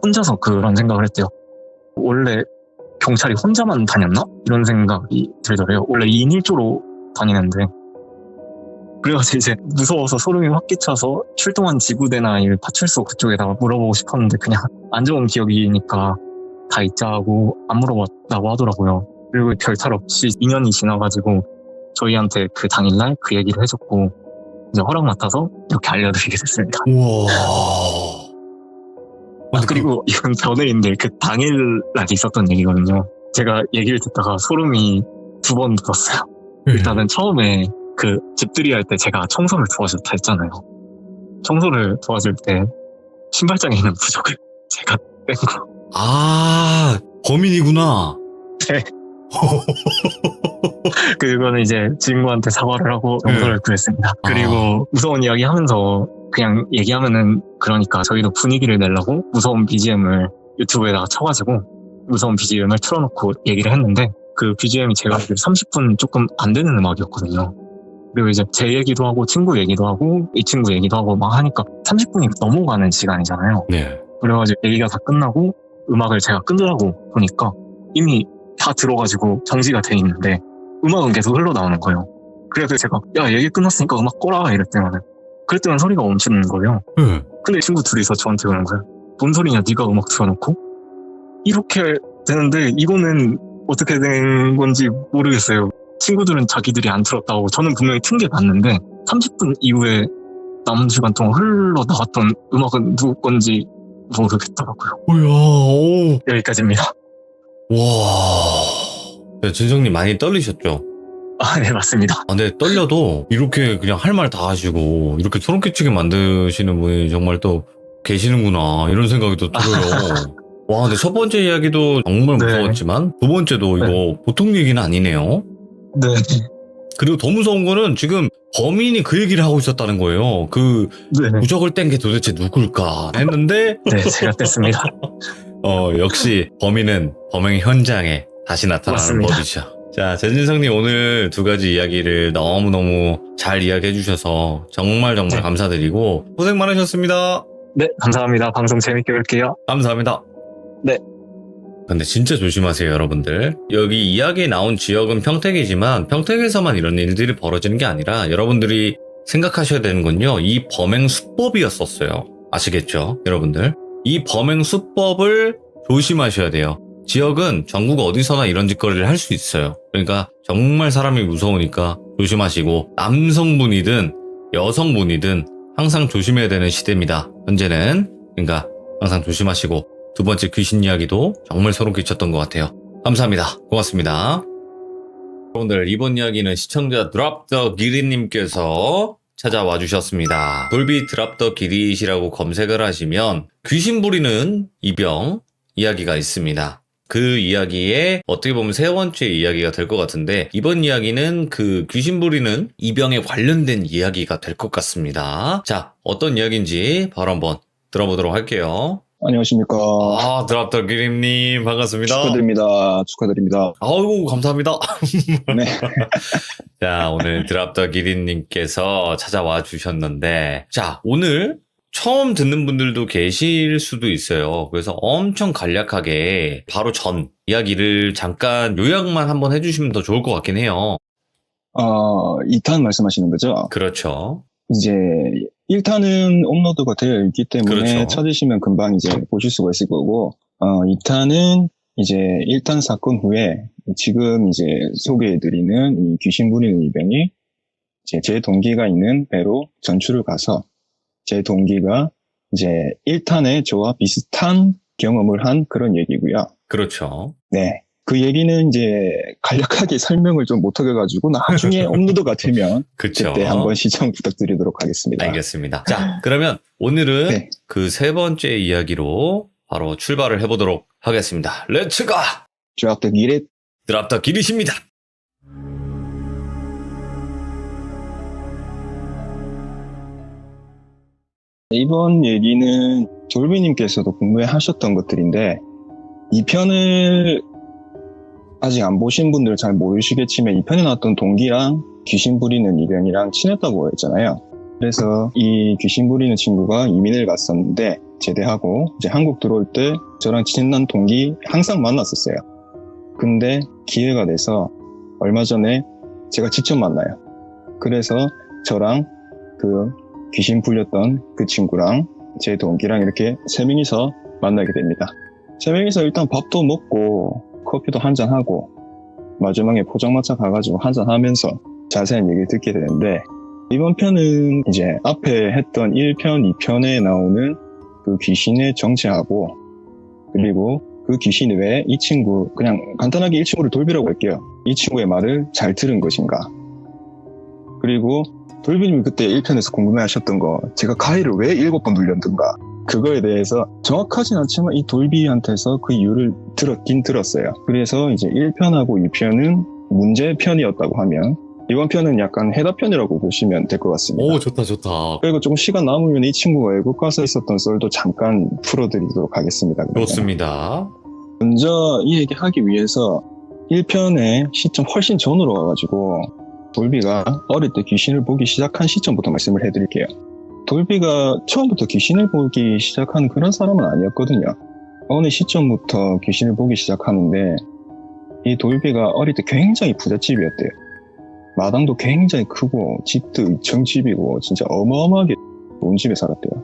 혼자서 그런 생각을 했대요. 원래 경찰이 혼자만 다녔나? 이런 생각이 들더래요. 원래 2인 1조로 다니는데. 그래가지고 이제 무서워서 소름이 확 끼쳐서 출동한 지구대나 이 파출소 그쪽에다가 물어보고 싶었는데 그냥 안 좋은 기억이니까 다 잊자고 안 물어봤다고 하더라고요. 그리고 별탈 없이 2년이 지나가지고 저희한테 그 당일날 그 얘기를 해줬고 이제 허락 맡아서 이렇게 알려드리게 됐습니다. 우와. 그리고 이건 변해인데 그 당일날 있었던 얘기거든요. 제가 얘기를 듣다가 소름이 2번 돋았어요. 일단은 처음에 그 집들이 할 때 제가 청소를 도와줬다 했잖아요. 청소를 도와줄 때 신발장에 있는 부적을 제가 뺀 거. 범인이구나. 네. 그거는 이제 친구한테 사과를 하고 용서를 구했습니다. 그리고 무서운 이야기 하면서 그냥 얘기하면은 그러니까 저희도 분위기를 내려고 무서운 BGM을 유튜브에다가 쳐가지고 무서운 BGM을 틀어놓고 얘기를 했는데 그 BGM이 제가 알기로 30분 조금 안 되는 음악이었거든요. 그리고 이제 제 얘기도 하고 친구 얘기도 하고 이 친구 얘기도 하고 막 하니까 30분이 넘어가는 시간이잖아요. 네. 그래가지고 얘기가 다 끝나고 음악을 제가 끄려고 보니까 이미 다 들어가지고 정지가 돼 있는데 음악은 계속 흘러나오는 거예요. 그래서 제가 야 얘기 끝났으니까 음악 꺼라 이랬더니 그랬더니 소리가 멈추는 거예요. 근데 친구 둘이서 저한테 그러는 거예요. 뭔 소리냐 네가 음악 틀어놓고? 이렇게 되는데 이거는 어떻게 된 건지 모르겠어요. 친구들은 자기들이 안 틀었다고, 저는 분명히 튼 게 맞는데 30분 이후에 남은 시간 동안 흘러나왔던 음악은 누구 건지 모르겠더라고요. 뭐야. 여기까지입니다. 와. 네, 진성님 많이 떨리셨죠? 네 맞습니다. 근데 떨려도 이렇게 그냥 할 말 다 하시고 이렇게 소름 끼치게 만드시는 분이 정말 또 계시는구나 이런 생각이 또 들어요. 와, 근데 첫 번째 이야기도 정말 네. 무서웠지만 두 번째도 이거 보통 얘기는 아니네요. 네. 그리고 더 무서운 거는 지금 범인이 그 얘기를 하고 있었다는 거예요. 그 네. 부적을 뗀 게 도대체 누굴까 했는데 네, 제가 뺐습니다. 역시 범인은 범행 현장에 다시 나타나는 맞습니다. 법이죠. 자, 전진성님 오늘 두 가지 이야기를 너무너무 잘 이야기해 주셔서 정말 네. 감사드리고 고생 많으셨습니다. 네, 감사합니다. 방송 재밌게 볼게요. 감사합니다. 네. 근데 진짜 조심하세요, 여러분들. 여기 이야기에 나온 지역은 평택이지만 평택에서만 이런 일들이 벌어지는 게 아니라 여러분들이 생각하셔야 되는 건요. 이 범행 수법이었었어요. 아시겠죠, 여러분들? 이 범행 수법을 조심하셔야 돼요. 지역은 전국 어디서나 이런 짓거리를 할 수 있어요. 그러니까 정말 사람이 무서우니까 조심하시고 남성분이든 여성분이든 항상 조심해야 되는 시대입니다. 현재는. 그러니까 항상 조심하시고 두 번째 귀신 이야기도 정말 소름 끼쳤던 것 같아요. 감사합니다. 고맙습니다. 여러분들 이번 이야기는 시청자 드랍 더 기리님께서 찾아와 주셨습니다. 돌비 드랍 더 기릿이라고 검색을 하시면 귀신 부리는 이병 이야기가 있습니다. 그 이야기에 어떻게 보면 세 번째 이야기가 될 것 같은데 이번 이야기는 그 귀신 부리는 이병에 관련된 이야기가 될 것 같습니다. 자, 어떤 이야기인지 바로 한번 들어보도록 할게요. 안녕하십니까. 드랍 더 기릿님 반갑습니다. 축하드립니다. 아이고 감사합니다. 네. 자, 오늘 드랍 더 기릿님께서 찾아와 주셨는데 자, 오늘 처음 듣는 분들도 계실 수도 있어요. 그래서 엄청 간략하게 바로 전 이야기를 잠깐 요약만 한번 해주시면 더 좋을 것 같긴 해요. 2탄 말씀하시는 거죠? 그렇죠. 이제 1탄은 업로드가 되어 있기 때문에 그렇죠. 찾으시면 금방 이제 보실 수가 있을 거고, 2탄은 이제 1탄 사건 후에 지금 이제 소개해드리는 이 귀신 부리는 이병이 이제 제 동기가 있는 배로 전출을 가서 제 동기가 이제 1탄에 저와 비슷한 경험을 한 그런 얘기고요. 그렇죠. 네. 그 얘기는 이제 간략하게 설명을 좀 못하게가지고 나중에 업로드가 되면 그쵸. 그때 한번 시청 부탁드리도록 하겠습니다. 알겠습니다. 자, 그러면 오늘은 네. 그 세 번째 이야기로 바로 출발을 해보도록 하겠습니다. 렛츠 가! 드랍 더 기릿. 드랍 더 기릿입니다. 이번 얘기는 돌비님께서도 궁금해하셨던 것들인데 이 편을 아직 안 보신 분들은 잘 모르시겠지만 이 편에 나왔던 동기랑 귀신 부리는 이병이랑 친했다고 했잖아요. 그래서 이 귀신 부리는 친구가 이민을 갔었는데 제대하고 이제 한국 들어올 때 저랑 친한 동기 항상 만났었어요. 근데 기회가 돼서 얼마 전에 제가 직접 만나요. 그래서 저랑 그 귀신 불렸던 그 친구랑 제 동기랑 이렇게 세 명이서 만나게 됩니다. 세 명이서 일단 밥도 먹고 커피도 한잔하고 마지막에 포장마차 가가지고 한잔하면서 자세한 얘기를 듣게 되는데 이번 편은 이제 앞에 했던 1편, 2편에 나오는 그 귀신의 정체하고 그리고 그 귀신 외에 이 친구, 그냥 간단하게 이 친구를 돌비라고 할게요. 이 친구의 말을 잘 들은 것인가. 그리고 돌비님이 그때 1편에서 궁금해하셨던 거 제가 가위를 왜 7번 눌렸던가 그거에 대해서 정확하진 않지만 이 돌비한테서 그 이유를 들었긴 들었어요. 그래서 이제 1편하고 2편은 문제편이었다고 하면 이번 편은 약간 해답편이라고 보시면 될 것 같습니다. 오, 좋다. 그리고 조금 시간 남으면 이 친구가 외국 가서 있었던 썰도 잠깐 풀어드리도록 하겠습니다. 그러면. 좋습니다. 먼저 이 얘기하기 위해서 1편의 시점 훨씬 전으로 와가지고 돌비가 어릴 때 귀신을 보기 시작한 시점부터 말씀을 해드릴게요. 돌비가 처음부터 귀신을 보기 시작한 그런 사람은 아니었거든요. 어느 시점부터 귀신을 보기 시작하는데 이 돌비가 어릴 때 굉장히 부잣집이었대요. 마당도 굉장히 크고 집도 2층 집이고 진짜 어마어마하게 좋은 집에 살았대요.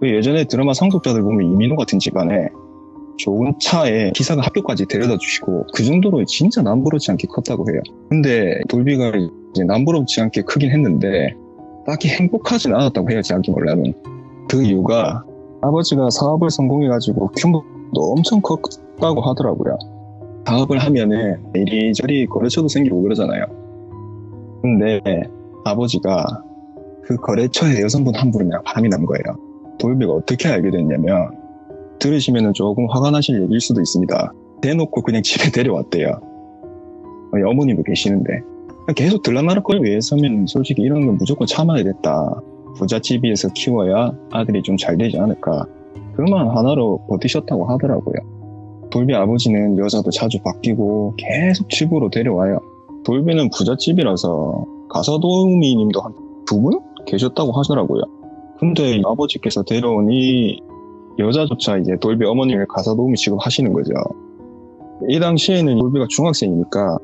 예전에 드라마 상속자들 보면 이민호 같은 집안에 좋은 차에 기사가 학교까지 데려다 주시고 그 정도로 진짜 남부럽지 않게 컸다고 해요. 근데 돌비가 이제 남부럽지 않게 크긴 했는데 딱히 행복하진 않았다고 해요. 자기 몰라는. 그 이유가 아버지가 사업을 성공해가지고 규모도 엄청 컸다고 하더라고요. 사업을 하면은 이리저리 거래처도 생기고 그러잖아요. 근데 아버지가 그 거래처에 여성분 한 분이랑 밤이 난 거예요. 돌비가 어떻게 알게 됐냐면 들으시면 조금 화가 나실 얘기일 수도 있습니다. 대놓고 그냥 집에 데려왔대요. 어머님도 계시는데. 계속 들락날락 거리고 위해서면 솔직히 이런 건 무조건 참아야겠다. 부잣집에서 키워야 아들이 좀 잘 되지 않을까. 그만 하나로 버티셨다고 하더라고요. 돌비 아버지는 여자도 자주 바뀌고 계속 집으로 데려와요. 돌비는 부잣집이라서 가사도우미님도 한 2분 계셨다고 하더라고요. 근데 아버지께서 데려온 이 여자조차 이제 돌비 어머니를 가사도우미 취급하시는 거죠. 이 당시에는 돌비가 중학생이니까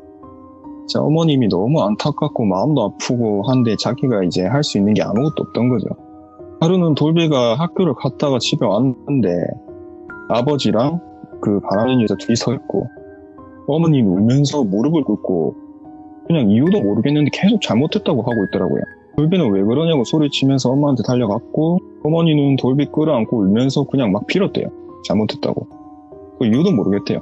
자, 어머님이 너무 안타깝고 마음도 아프고 한데 자기가 이제 할 수 있는 게 아무것도 없던 거죠. 하루는 돌비가 학교를 갔다가 집에 왔는데 아버지랑 그 바라는 여자 둘이 서 있고 어머님이 울면서 무릎을 꿇고 그냥 이유도 모르겠는데 계속 잘못했다고 하고 있더라고요. 돌비는 왜 그러냐고 소리치면서 엄마한테 달려갔고 어머니는 돌비 끌어안고 울면서 그냥 막 빌었대요. 잘못했다고. 그 이유도 모르겠대요.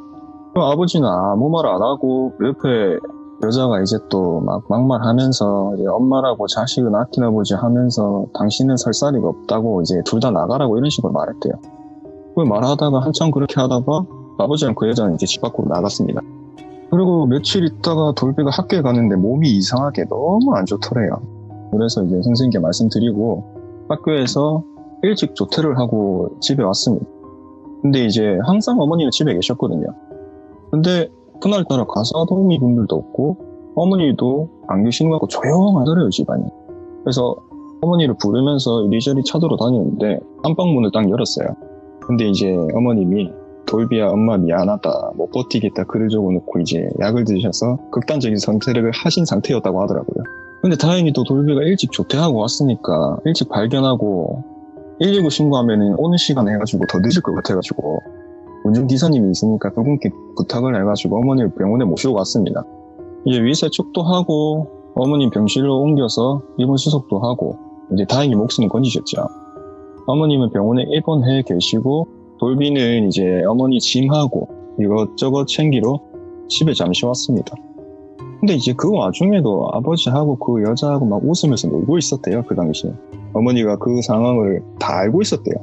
그럼 아버지는 아무 말 안 하고 옆에 여자가 이제 또 막 막말하면서 이제 엄마라고 자식은 아끼나 보지 하면서 당신은 설 자리가 없다고 이제 둘 다 나가라고 이런 식으로 말했대요. 그 말하다가 한참 그렇게 하다가 아버지랑 그 여자는 이제 집 밖으로 나갔습니다. 그리고 며칠 있다가 돌비가 학교에 갔는데 몸이 이상하게 너무 안 좋더래요. 그래서 이제 선생님께 말씀드리고 학교에서 일찍 조퇴를 하고 집에 왔습니다. 근데 이제 항상 어머니는 집에 계셨거든요. 근데 그날따라 가사도우미 분들도 없고 어머니도 안 계시는 것 같고 조용하더래요, 집안이. 그래서 어머니를 부르면서 이리저리 찾으러 다녔는데 안방문을 딱 열었어요. 근데 이제 어머님이 돌비야 엄마 미안하다 못 버티겠다 글을 적어놓고 이제 약을 드셔서 극단적인 선택을 하신 상태였다고 하더라고요. 근데 다행히도 돌비가 일찍 조퇴하고 왔으니까 일찍 발견하고 119 신고하면은 오는 시간 해가지고 더 늦을 것 같아가지고 운전기사님이 있으니까 그분께 부탁을 해가지고 어머니를 병원에 모시고 갔습니다. 이제 위세척도 하고 어머님 병실로 옮겨서 입원 수속도 하고 이제 다행히 목숨은 건지셨죠. 어머님은 병원에 입원해 계시고 돌비는 이제 어머니 짐하고 이것저것 챙기러 집에 잠시 왔습니다. 근데 이제 그 와중에도 아버지하고 그 여자하고 막 웃으면서 놀고 있었대요, 그 당시에. 어머니가 그 상황을 다 알고 있었대요.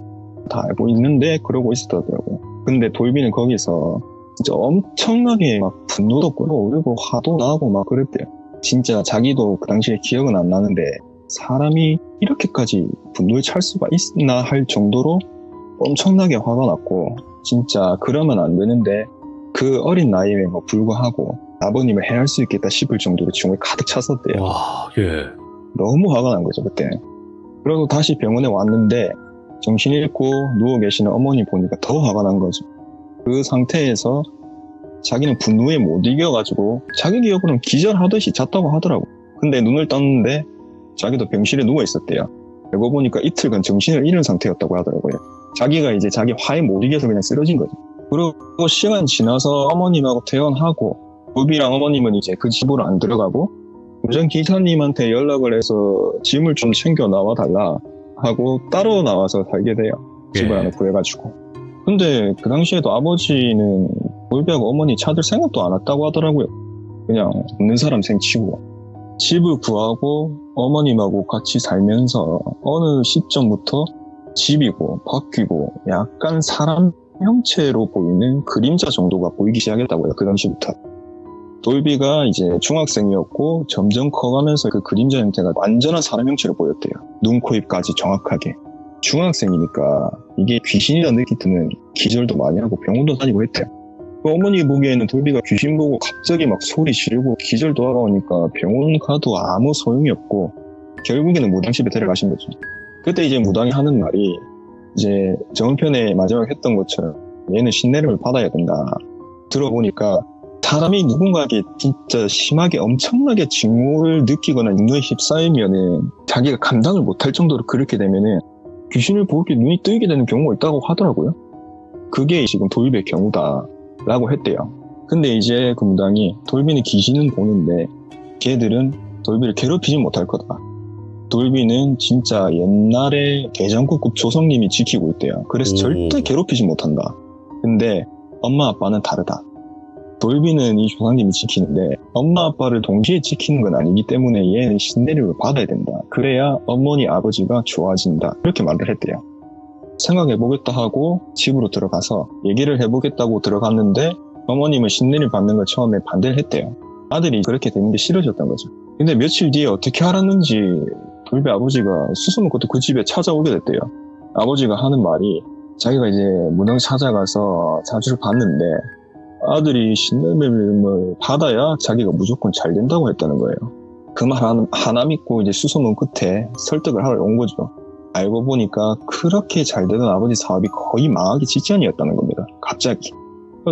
다 알고 있는데 그러고 있었더라고요. 근데 돌비는 거기서 진짜 엄청나게 막 분노도 끌어오르고 화도 나고 막 그랬대요. 진짜 자기도 그 당시에 기억은 안 나는데 사람이 이렇게까지 분노에 찰 수가 있나 할 정도로 엄청나게 화가 났고 진짜 그러면 안 되는데 그 어린 나이에 뭐 불구하고 아버님을 해할 수 있겠다 싶을 정도로 지옥에 가득 찼었대요. 와, 예. 너무 화가 난 거죠, 그때. 그리고 다시 병원에 왔는데 정신 잃고 누워 계시는 어머니 보니까 더 화가 난 거죠. 그 상태에서 자기는 분노에 못 이겨가지고 자기 기억으로는 기절하듯이 잤다고 하더라고. 근데 눈을 떴는데 자기도 병실에 누워 있었대요. 알고 보니까 이틀간 정신을 잃은 상태였다고 하더라고요. 자기가 이제 자기 화에 못 이겨서 그냥 쓰러진 거죠. 그리고 시간 지나서 어머님하고 퇴원하고 돌비랑 어머님은 이제 그 집으로 안 들어가고 운전기사님한테 연락을 해서 짐을 좀 챙겨 나와달라 하고 따로 나와서 살게 돼요. 집을 하나 구해가지고. 근데 그 당시에도 아버지는 돌비하고 어머니 찾을 생각도 안 했다고 하더라고요. 그냥 없는 사람 생치고. 집을 구하고 어머님하고 같이 살면서 어느 시점부터 집이고 바뀌고 약간 사람 형체로 보이는 그림자 정도가 보이기 시작했다고요. 그 당시부터. 돌비가 이제 중학생이었고 점점 커가면서 그 그림자 형태가 완전한 사람 형체로 보였대요. 눈, 코, 입까지 정확하게. 중학생이니까 이게 귀신이라 느끼면 기절도 많이 하고 병원도 다니고 했대요. 그 어머니 보기에는 돌비가 귀신 보고 갑자기 막 소리 지르고 기절도 하고 오니까 병원 가도 아무 소용이 없고 결국에는 무당집에 데려가신 거죠. 그때 이제 무당이 하는 말이 이제 정은편에 마지막에 했던 것처럼 얘는 신내림을 받아야 된다. 들어보니까 사람이 누군가에게 진짜 심하게 엄청나게 징후를 느끼거나 눈에 휩싸이면은 자기가 감당을 못할 정도로 그렇게 되면은 귀신을 보게 눈이 뜨이게 되는 경우가 있다고 하더라고요. 그게 지금 돌비의 경우다 라고 했대요. 근데 이제 그 무당이 돌비는 귀신은 보는데 걔들은 돌비를 괴롭히지 못할 거다. 돌비는 진짜 옛날에 대장국급 조성님이 지키고 있대요. 그래서 절대 괴롭히지 못한다. 근데 엄마 아빠는 다르다. 돌비는 이 조상님이 지키는데 엄마 아빠를 동시에 지키는 건 아니기 때문에 얘는 신내림을 받아야 된다. 그래야 어머니 아버지가 좋아진다. 이렇게 말을 했대요. 생각해보겠다 하고 집으로 들어가서 얘기를 해보겠다고 들어갔는데 어머님은 신내림 받는 걸 처음에 반대를 했대요. 아들이 그렇게 되는 게 싫어졌던 거죠. 근데 며칠 뒤에 어떻게 알았는지 돌비 아버지가 수소문 끝에 그 집에 찾아오게 됐대요. 아버지가 하는 말이 자기가 이제 무당 찾아가서 자주를 봤는데 아들이 신내림을 받아야 자기가 무조건 잘 된다고 했다는 거예요. 그 말 하나 믿고 이제 수소문 끝에 설득을 하러 온 거죠. 알고 보니까 그렇게 잘 되던 아버지 사업이 거의 망하기 직전이었다는 겁니다. 갑자기.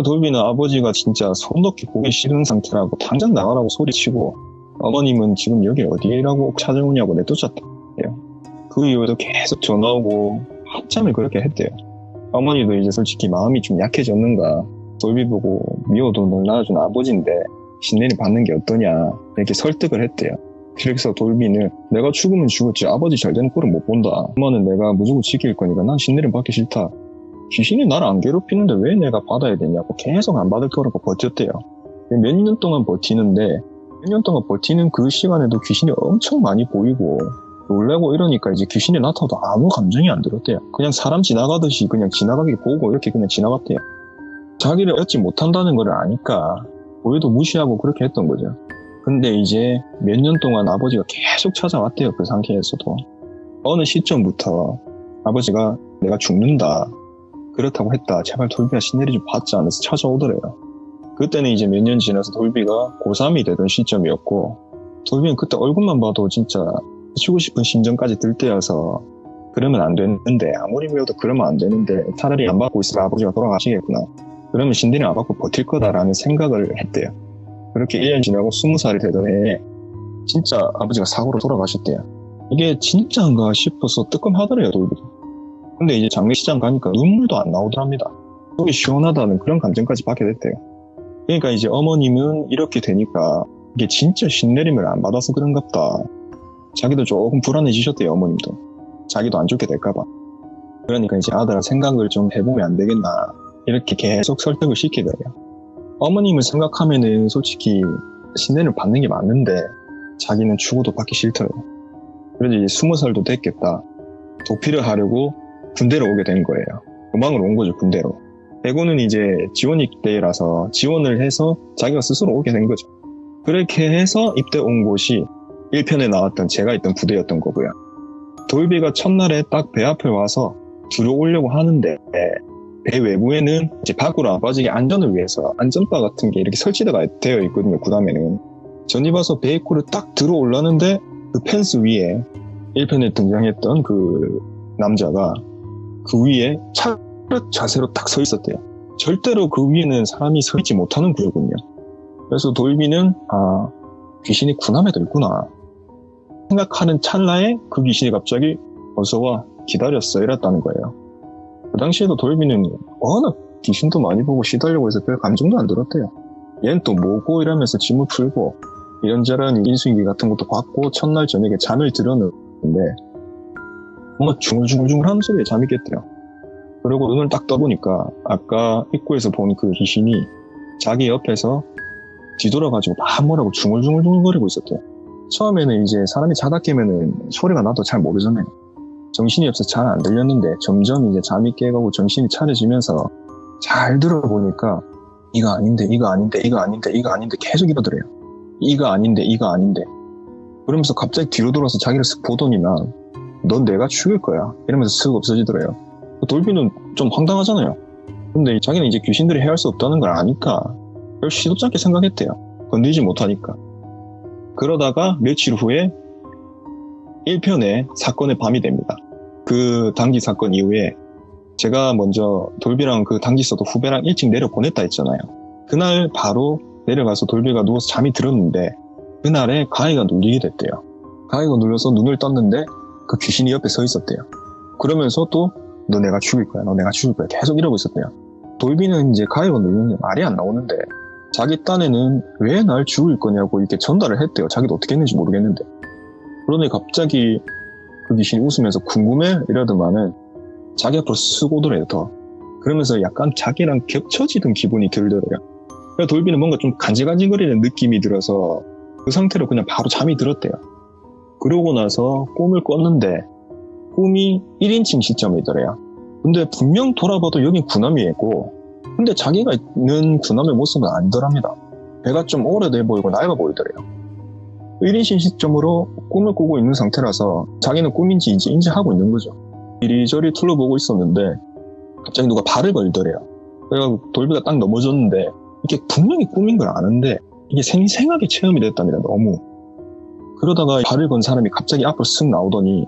돌비는 아버지가 진짜 손 놓기 보기 싫은 상태라고 당장 나가라고 소리치고 어머님은 지금 여기 어디라고 찾아오냐고 내쫓았대요. 그 이후에도 계속 전화 오고 한참을 그렇게 했대요. 어머니도 이제 솔직히 마음이 좀 약해졌는가 돌비 보고 미워도 낳아준 아버지인데 신내림 받는 게 어떠냐 이렇게 설득을 했대요. 그래서 돌비는 내가 죽으면 죽었지 아버지 잘 되는 꼴은 못 본다. 엄마는 내가 무조건 지킬 거니까 난 신내림 받기 싫다. 귀신이 나를 안 괴롭히는데 왜 내가 받아야 되냐고 계속 안 받을 거라고 버텼대요. 몇 년 동안 버티는데 몇 년 동안 버티는 그 시간에도 귀신이 엄청 많이 보이고 놀래고 이러니까 이제 귀신이 나타나도 아무 감정이 안 들었대요. 그냥 사람 지나가듯이 그냥 지나가게 보고 이렇게 그냥 지나갔대요. 자기를 얻지 못한다는 걸 아니까 보여도 무시하고 그렇게 했던 거죠. 근데 이제 몇 년 동안 아버지가 계속 찾아왔대요. 그 상태에서도. 어느 시점부터 아버지가 내가 죽는다. 그렇다고 했다. 제발 돌비야 신내리 좀 받자 하면서 찾아오더래요. 그때는 이제 몇 년 지나서 돌비가 고3이 되던 시점이었고 돌비는 그때 얼굴만 봐도 진짜 치고 싶은 심정까지 들 때여서 그러면 안 되는데 아무리 미워도 그러면 안 되는데 차라리 안 받고 있으면 아버지가 돌아가시겠구나. 그러면 신내림 안 받고 버틸 거다라는 생각을 했대요. 그렇게 1년 지나고 20살이 되던 해에 진짜 아버지가 사고로 돌아가셨대요. 이게 진짜인가 싶어서 뜨끔하더래요, 돌비도. 근데 이제 장례식장 가니까 눈물도 안 나오더랍니다. 속이 시원하다는 그런 감정까지 받게 됐대요. 그러니까 이제 어머님은 이렇게 되니까 이게 진짜 신내림을 안 받아서 그런갑다. 자기도 조금 불안해지셨대요, 어머님도. 자기도 안 좋게 될까봐. 그러니까 이제 아들아 생각을 좀 해보면 안 되겠나. 이렇게 계속 설득을 시키더래요. 어머님을 생각하면은 솔직히 신내림을 받는 게 맞는데 자기는 죽어도 받기 싫더라고요. 그래서 이제 20살도 됐겠다. 도피를 하려고 군대로 오게 된 거예요. 도망을 온 거죠, 군대로. 대구는 이제 지원 입대라서 지원을 해서 자기가 스스로 오게 된 거죠. 그렇게 해서 입대 온 곳이 1편에 나왔던 제가 있던 부대였던 거고요. 돌비가 첫날에 딱 배 앞에 와서 들어오려고 하는데 배 외부에는 이제 밖으로 안 빠지게 안전을 위해서 안전바 같은 게 이렇게 설치가 되어 있거든요. 구담에는. 전입와서 배 입구를 딱 들어올라는데 그 펜스 위에 1편에 등장했던 그 남자가 그 위에 차렷 자세로 딱 서 있었대요. 절대로 그 위에는 사람이 서 있지 못하는 구조군요. 그래서 돌비는 귀신이 군함에도 있구나 생각하는 찰나에 그 귀신이 갑자기 어서와 기다렸어 이랬다는 거예요. 그 당시에도 돌비는 워낙 귀신도 많이 보고 시달려고 해서 별 감정도 안 들었대요. 얘는 또 뭐고 이러면서 짐을 풀고 이런저런 인수인기 같은 것도 받고 첫날 저녁에 잠을 들었는데 뭔가 중얼중얼 하는 소리에 잠이 깼대요. 그리고 눈을 딱 떠보니까 아까 입구에서 본 그 귀신이 자기 옆에서 뒤돌아가지고 막 뭐라고 중얼중얼거리고 있었대요. 처음에는 이제 사람이 자다 깨면은 소리가 나도 잘 모르잖아요. 정신이 없어서 잘 안 들렸는데 점점 이제 잠이 깨가고 정신이 차려지면서 잘 들어보니까 이거 아닌데 이거 아닌데 이거 아닌데 이거 아닌데 계속 이러더래요. 이거 아닌데 이거 아닌데 그러면서 갑자기 뒤로 돌아서 자기를 쓱 보더니만 넌 내가 죽일 거야 이러면서 쓱 없어지더래요. 돌비는 좀 황당하잖아요. 근데 자기는 이제 귀신들이 해할 수 없다는 걸 아니까 별 시도치 않게 생각했대요. 건드리지 못하니까. 그러다가 며칠 후에 1편에 사건의 밤이 됩니다. 그 당기 사건 이후에 제가 먼저 돌비랑 그 당기서도 후배랑 일찍 내려 보냈다 했잖아요. 그날 바로 내려가서 돌비가 누워서 잠이 들었는데 그날에 가위가 눌리게 됐대요. 가위가 눌려서 눈을 떴는데 그 귀신이 옆에 서 있었대요. 그러면서 또 너 내가 죽일 거야 너 내가 죽일 거야 계속 이러고 있었대요. 돌비는 이제 가위가 눌리는 게 말이 안 나오는데 자기 딴에는 왜 날 죽일 거냐고 이렇게 전달을 했대요. 자기도 어떻게 했는지 모르겠는데. 그러더니 갑자기 그 귀신이 웃으면서 궁금해? 이러더만은 자기 앞으로 쓱 오더래요 더. 그러면서 약간 자기랑 겹쳐지던 기분이 들더래요. 그래서 돌비는 뭔가 좀 간질간질거리는 느낌이 들어서 그 상태로 그냥 바로 잠이 들었대요. 그러고 나서 꿈을 꿨는데 꿈이 1인칭 시점이더래요. 근데 분명 돌아봐도 여긴 군함이었고 근데 자기가 있는 군함의 모습은 아니더랍니다. 배가 좀 오래돼 보이고 낡아 보이더래요. 1인칭 시점으로 꿈을 꾸고 있는 상태라서 자기는 꿈인지 이제 인지하고 있는 거죠. 이리저리 둘러보고 있었는데 갑자기 누가 발을 걸더래요. 그래서 돌비가 딱 넘어졌는데 이게 분명히 꿈인 걸 아는데 이게 생생하게 체험이 됐답니다. 너무. 그러다가 발을 건 사람이 갑자기 앞으로 쓱 나오더니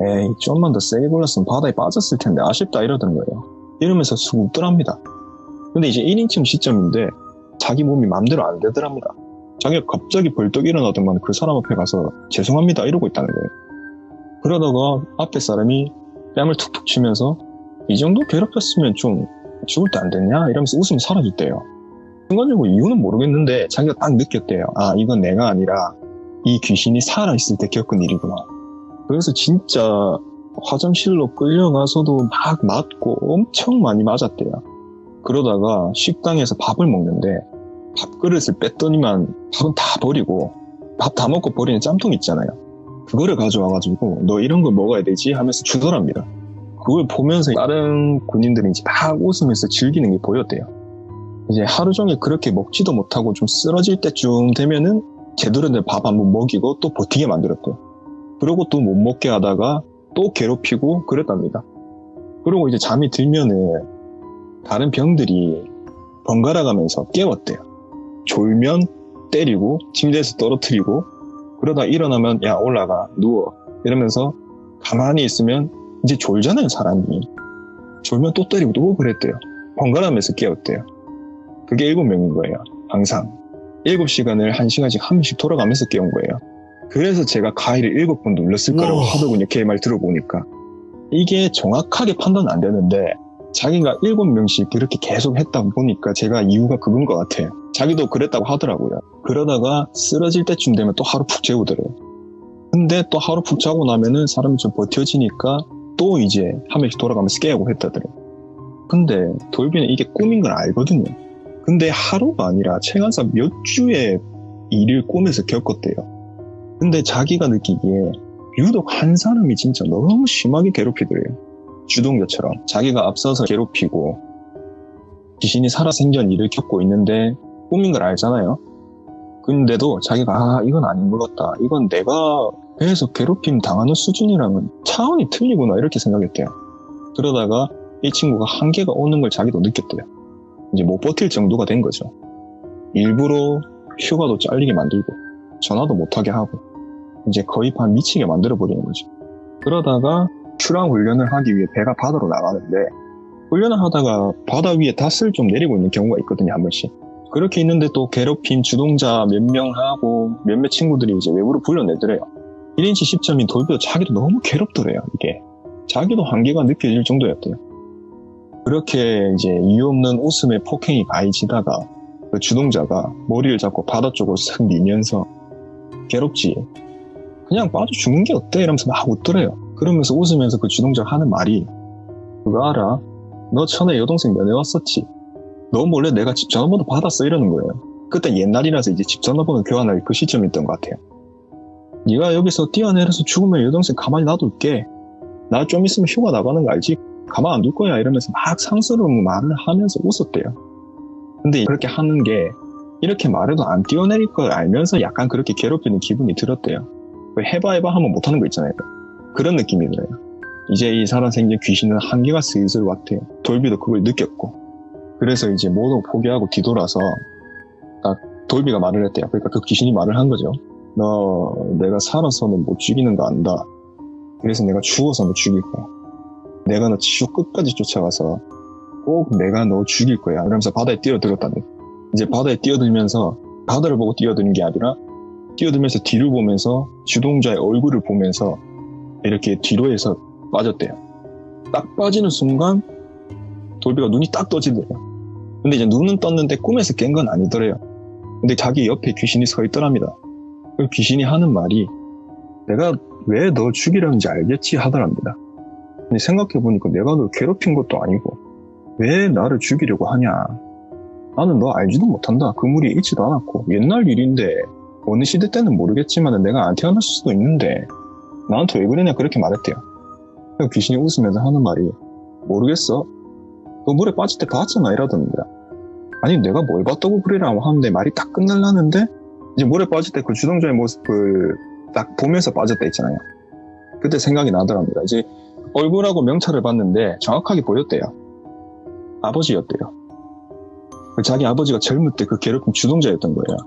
에이 좀만 더 세게 굴렀으면 바다에 빠졌을 텐데 아쉽다 이러던 거예요. 이러면서 쑥 웃더랍니다. 근데 이제 1인칭 시점인데 자기 몸이 맘대로 안 되더랍니다. 자기가 갑자기 벌떡 일어나더만 그 사람 앞에 가서 죄송합니다 이러고 있다는 거예요. 그러다가 앞에 사람이 뺨을 툭툭 치면서 이 정도 괴롭혔으면 좀 죽을 때 안 됐냐 이러면서 웃음이 사라졌대요. 순간적으로 이유는 모르겠는데 자기가 딱 느꼈대요. 아 이건 내가 아니라 이 귀신이 살아있을 때 겪은 일이구나. 그래서 진짜 화장실로 끌려가서도 막 맞고 엄청 많이 맞았대요. 그러다가 식당에서 밥을 먹는데 밥그릇을 뺐더니만 밥은 다 버리고 밥 다 먹고 버리는 짬통 있잖아요. 그거를 가져와가지고 너 이런 거 먹어야 되지 하면서 주더랍니다. 그걸 보면서 다른 군인들이 이제 막 웃으면서 즐기는 게 보였대요. 이제 하루 종일 그렇게 먹지도 못하고 좀 쓰러질 때쯤 되면은 제대로 된 밥 한번 먹이고 또 버티게 만들었대요. 그러고 또 못 먹게 하다가 또 괴롭히고 그랬답니다. 그러고 이제 잠이 들면은 다른 병들이 번갈아 가면서 깨웠대요. 졸면 때리고 침대에서 떨어뜨리고 그러다 일어나면 야 올라가 누워 이러면서 가만히 있으면 이제 졸잖아요 사람이. 졸면 또 때리고 또 그랬대요. 번갈아가면서 깨웠대요. 그게 7명인 거예요. 항상 7시간을 1시간씩 한 번씩 돌아가면서 깨운 거예요. 그래서 제가 가위를 7번 눌렀을 거라고 하더군요. 걔 말 들어보니까. 이게 정확하게 판단은 안 되는데 자기가 7명씩 그렇게 계속 했다 보니까 제가 이유가 그건 것 같아요. 자기도 그랬다고 하더라고요. 그러다가 쓰러질 때쯤 되면 또 하루 푹 재우더래요. 근데 또 하루 푹 자고 나면은 사람이 좀 버텨지니까 또 이제 한 명씩 돌아가면서 깨우고 했다더래요. 근데 돌비는 이게 꿈인 걸 알거든요. 근데 하루가 아니라 최간사 몇 주의 일을 꿈에서 겪었대요. 근데 자기가 느끼기에 유독 한 사람이 진짜 너무 심하게 괴롭히더래요. 주동자처럼 자기가 앞서서 괴롭히고 귀신이 살아생전 일을 겪고 있는데 꿈인 걸 알잖아요. 근데도 자기가 아 이건 아닌 것 같다. 이건 내가 배에서 괴롭힘 당하는 수준이랑은 차원이 틀리구나 이렇게 생각했대요. 그러다가 이 친구가 한계가 오는 걸 자기도 느꼈대요. 이제 못 버틸 정도가 된 거죠. 일부러 휴가도 잘리게 만들고 전화도 못하게 하고 이제 거의 반 미치게 만들어버리는 거죠. 그러다가 출항 훈련을 하기 위해 배가 바다로 나가는데 훈련을 하다가 바다 위에 닷을 좀 내리고 있는 경우가 있거든요. 한 번씩. 그렇게 있는데 또 괴롭힘 주동자 몇 명하고 몇몇 친구들이 이제 외부로 불러내더래요. 1인치 10점인 돌비도 자기도 너무 괴롭더래요. 이게 자기도 한계가 느껴질 정도였대요. 그렇게 이제 이유 없는 웃음에 폭행이 가해지다가 그 주동자가 머리를 잡고 바다 쪽으로 싹 밀면서 괴롭지 그냥 빠져 죽는 게 어때? 이러면서 막 웃더래요. 그러면서 웃으면서 그 주동자가 하는 말이 그거 알아? 너 전에 여동생 면회 왔었지? 너 몰래 내가 집 전화번호 받았어? 이러는 거예요. 그때 옛날이라서 이제 집 전화번호 교환할 그 시점이었던 것 같아요. 네가 여기서 뛰어내려서 죽으면 여동생 가만히 놔둘게. 나 좀 있으면 휴가 나가는 거 알지? 가만 안 둘 거야 이러면서 막 상스러운 말을 하면서 웃었대요. 근데 그렇게 하는 게 이렇게 말해도 안 뛰어내릴 걸 알면서 약간 그렇게 괴롭히는 기분이 들었대요. 해봐 하면 못하는 거 있잖아요. 그런 느낌이 들어요. 이제 이 살아생긴 귀신은 한계가 슬슬 왔대요. 돌비도 그걸 느꼈고 그래서 이제 모두 포기하고 뒤돌아서 딱 돌비가 말을 했대요. 그러니까 그 귀신이 말을 한 거죠. 너 내가 살아서는 못 죽이는 거 안다. 그래서 내가 죽어서는 죽일 거야. 내가 너 지옥 끝까지 쫓아가서 꼭 내가 너 죽일 거야. 이러면서 바다에 뛰어들었다는 거예요. 이제 바다에 뛰어들면서 바다를 보고 뛰어드는 게 아니라 뛰어들면서 뒤를 보면서 주동자의 얼굴을 보면서 이렇게 뒤로 해서 빠졌대요. 딱 빠지는 순간 돌비가 눈이 딱 떠지더래요. 근데 이제 눈은 떴는데 꿈에서 깬 건 아니더래요. 근데 자기 옆에 귀신이 서 있더랍니다. 그 귀신이 하는 말이 내가 왜 너 죽이려는지 알겠지 하더랍니다. 근데 생각해보니까 내가 널 괴롭힌 것도 아니고 왜 나를 죽이려고 하냐. 나는 너 알지도 못한다. 그 무리에 있지도 않았고 옛날 일인데 어느 시대 때는 모르겠지만 내가 안 태어났을 수도 있는데 나한테 왜 그러냐 그렇게 말했대요. 그 귀신이 웃으면서 하는 말이 모르겠어. 너 물에 빠질 때 봤잖아 이러던데. 아니 내가 뭘 봤다고 그래라고 하는데 말이 딱 끝날라는데 이제 물에 빠질 때 그 주동자의 모습을 딱 보면서 빠졌다 했잖아요. 그때 생각이 나더랍니다. 이제 얼굴하고 명찰을 봤는데 정확하게 보였대요. 아버지였대요. 자기 아버지가 젊을 때 그 괴롭힘 주동자였던 거예요.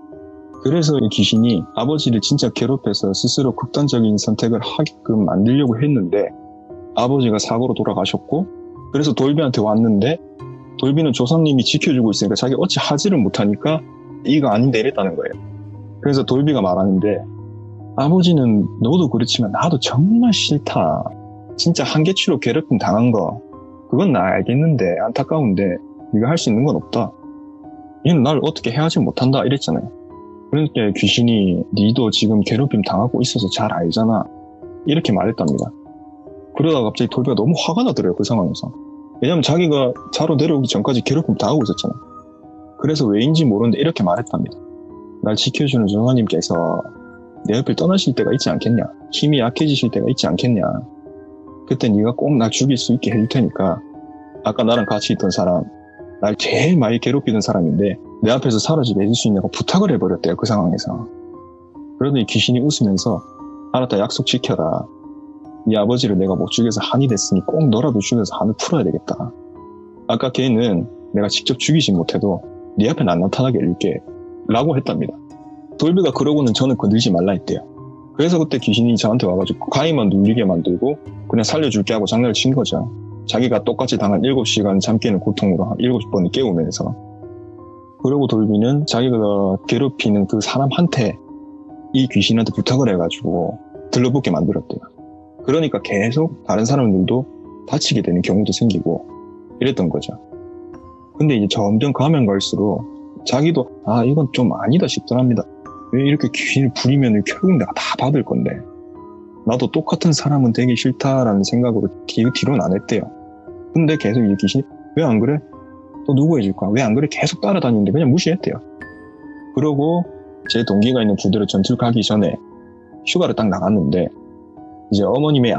그래서 이 귀신이 아버지를 진짜 괴롭혀서 스스로 극단적인 선택을 하게끔 만들려고 했는데 아버지가 사고로 돌아가셨고 그래서 돌비한테 왔는데 돌비는 조상님이 지켜주고 있으니까 자기 어찌 하지를 못하니까 이거 아닌데 이랬다는 거예요. 그래서 돌비가 말하는데 아버지는 너도 그렇지만 나도 정말 싫다. 진짜 한계치로 괴롭힘 당한 거 그건 나 알겠는데 안타까운데 네가 할 수 있는 건 없다. 얘는 날 어떻게 해하지 못한다 이랬잖아요. 그러니까 귀신이 니도 지금 괴롭힘 당하고 있어서 잘 알잖아 이렇게 말했답니다. 그러다가 갑자기 돌비가 너무 화가 나더래요. 그 상황에서. 왜냐면 자기가 자로 내려오기 전까지 괴롭힘 당하고 있었잖아요. 그래서 왜인지 모르는데 이렇게 말했답니다. 날 지켜주는 조상님께서 내 옆을 떠나실 때가 있지 않겠냐. 힘이 약해지실 때가 있지 않겠냐. 그때 네가 꼭 날 죽일 수 있게 해줄 테니까 아까 나랑 같이 있던 사람 날 제일 많이 괴롭히던 사람인데 내 앞에서 사라지게 해줄 수 있냐고 부탁을 해버렸대요. 그 상황에서. 그러더니 귀신이 웃으면서 알았다 약속 지켜라. 네 아버지를 내가 못 죽여서 한이 됐으니 꼭 너라도 죽여서 한을 풀어야 되겠다. 아까 걔는 내가 직접 죽이진 못해도 네 앞에 안 나타나게 해줄게 라고 했답니다. 돌비가 그러고는 저는 건들지 말라 했대요. 그래서 그때 귀신이 저한테 와가지고 가위만 눌리게 만들고 그냥 살려줄게 하고 장난을 친 거죠. 자기가 똑같이 당한 7시간 잠 깨는 고통으로 한 7번을 깨우면서. 그러고 돌비는 자기가 괴롭히는 그 사람한테 이 귀신한테 부탁을 해가지고 들러붙게 만들었대요. 그러니까 계속 다른 사람들도 다치게 되는 경우도 생기고 이랬던 거죠. 근데 이제 점점 가면 갈수록 자기도 이건 좀 아니다 싶더랍니다. 왜 이렇게 귀신을 부리면 결국 내가 다 받을 건데 나도 똑같은 사람은 되기 싫다라는 생각으로 뒤로는 안 했대요. 근데 계속 이 귀신이 왜 안 그래? 또 누구 해줄 거야? 왜 안 그래? 계속 따라다니는데 그냥 무시했대요. 그러고 제 동기가 있는 부대로 전투를 가기 전에 휴가를 딱 나갔는데 이제 어머님의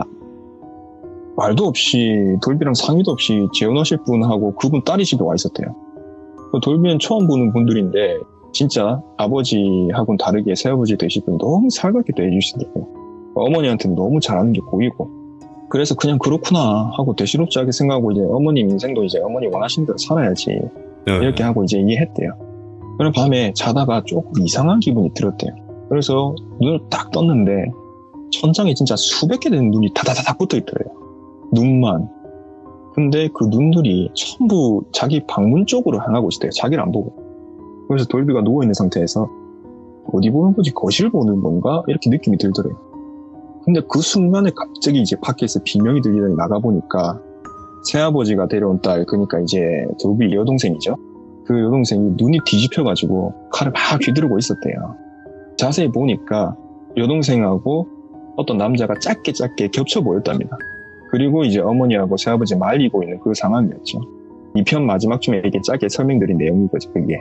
말도 없이 돌비랑 상의도 없이 재혼하실 분하고 그분 딸이 집에 와 있었대요. 돌비는 처음 보는 분들인데 진짜 아버지하고는 다르게 새아버지 되실 분이 너무 살갑게 대해주시더라고요. 어머니한테는 너무 잘하는 게 보이고 그래서 그냥 그렇구나 하고 대수롭지 않게 생각하고 이제 어머님 인생도 이제 어머니 원하신 대로 살아야지 이렇게 하고 이제 이해했대요. 그럼 밤에 자다가 조금 이상한 기분이 들었대요. 그래서 눈을 딱 떴는데 천장에 진짜 수백 개 되는 눈이 다다다닥 붙어 있더래요. 눈만. 근데 그 눈들이 전부 자기 방문 쪽으로 향하고 있대요. 자기를 안 보고. 그래서 돌비가 누워있는 상태에서 어디 보는 거지? 거실 보는 건가? 이렇게 느낌이 들더래요. 근데 그 순간에 갑자기 이제 밖에서 비명이 들리더니 나가보니까 새아버지가 데려온 딸, 그러니까 이제 돌비 여동생이죠. 그 여동생이 눈이 뒤집혀가지고 칼을 막 휘두르고 있었대요. 자세히 보니까 여동생하고 어떤 남자가 짧게 겹쳐 보였답니다. 그리고 이제 어머니하고 새아버지 말리고 있는 그 상황이었죠. 이 편 마지막쯤에 이렇게 짧게 설명드린 내용이거든요, 그게.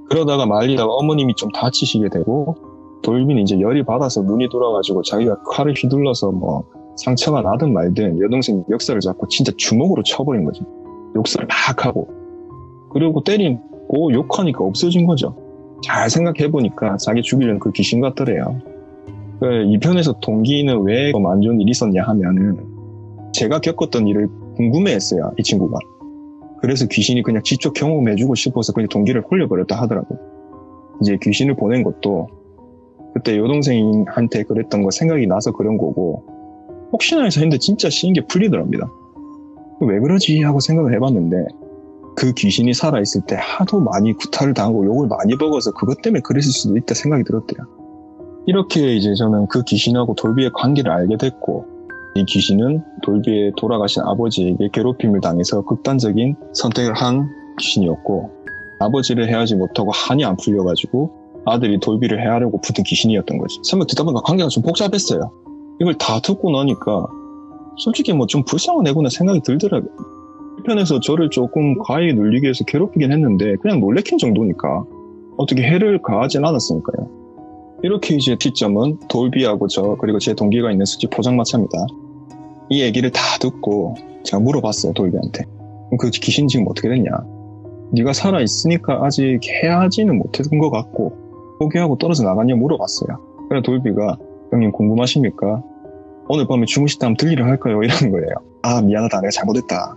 그러다가 말리다가 어머님이 좀 다치시게 되고 돌비는 이제 열이 받아서 눈이 돌아가지고 자기가 칼을 휘둘러서 뭐 상처가 나든 말든 여동생 멱살을 잡고 진짜 주먹으로 쳐버린 거죠. 욕설을 막 하고. 그리고 때리고 욕하니까 없어진 거죠. 잘 생각해보니까 자기 죽이려는 그 귀신 같더래요. 이 편에서 동기는 왜 안 좋은 일이 있었냐 하면은 제가 겪었던 일을 궁금해했어요, 이 친구가. 그래서 귀신이 그냥 직접 경험해주고 싶어서 그냥 동기를 홀려버렸다 하더라고요. 이제 귀신을 보낸 것도 그때 여동생한테 그랬던 거 생각이 나서 그런 거고 혹시나 해서 했는데 진짜 쉬운 게 풀리더랍니다. 왜 그러지 하고 생각을 해봤는데 그 귀신이 살아있을 때 하도 많이 구타를 당하고 욕을 많이 먹어서 그것 때문에 그랬을 수도 있다 생각이 들었대요. 이렇게 이제 저는 그 귀신하고 돌비의 관계를 알게 됐고 이 귀신은 돌비의 돌아가신 아버지에게 괴롭힘을 당해서 극단적인 선택을 한 귀신이었고 아버지를 해하지 못하고 한이 안 풀려가지고 아들이 돌비를 해하려고 붙은 귀신이었던 거지. 설명 듣다 보니까 관계가 좀 복잡했어요. 이걸 다 듣고 나니까 솔직히 뭐 좀 불쌍한 애구나 생각이 들더라고요. 1편에서 저를 조금 과히 눌리기 위해서 괴롭히긴 했는데 그냥 놀래킨 정도니까 어떻게 해를 가하진 않았으니까요. 이렇게 이제 뒷점은 돌비하고 저 그리고 제 동기가 있는 수지 포장마차입니다. 이 얘기를 다 듣고 제가 물어봤어요, 돌비한테. 그 귀신 지금 어떻게 됐냐? 네가 살아있으니까 아직 해하지는 못했던 것 같고 포기하고 떨어져 나갔냐 물어봤어요. 그래 돌비가 형님 궁금하십니까? 오늘 밤에 주무시다면 들리려 할까요? 이러는 거예요. 아 미안하다 내가 잘못했다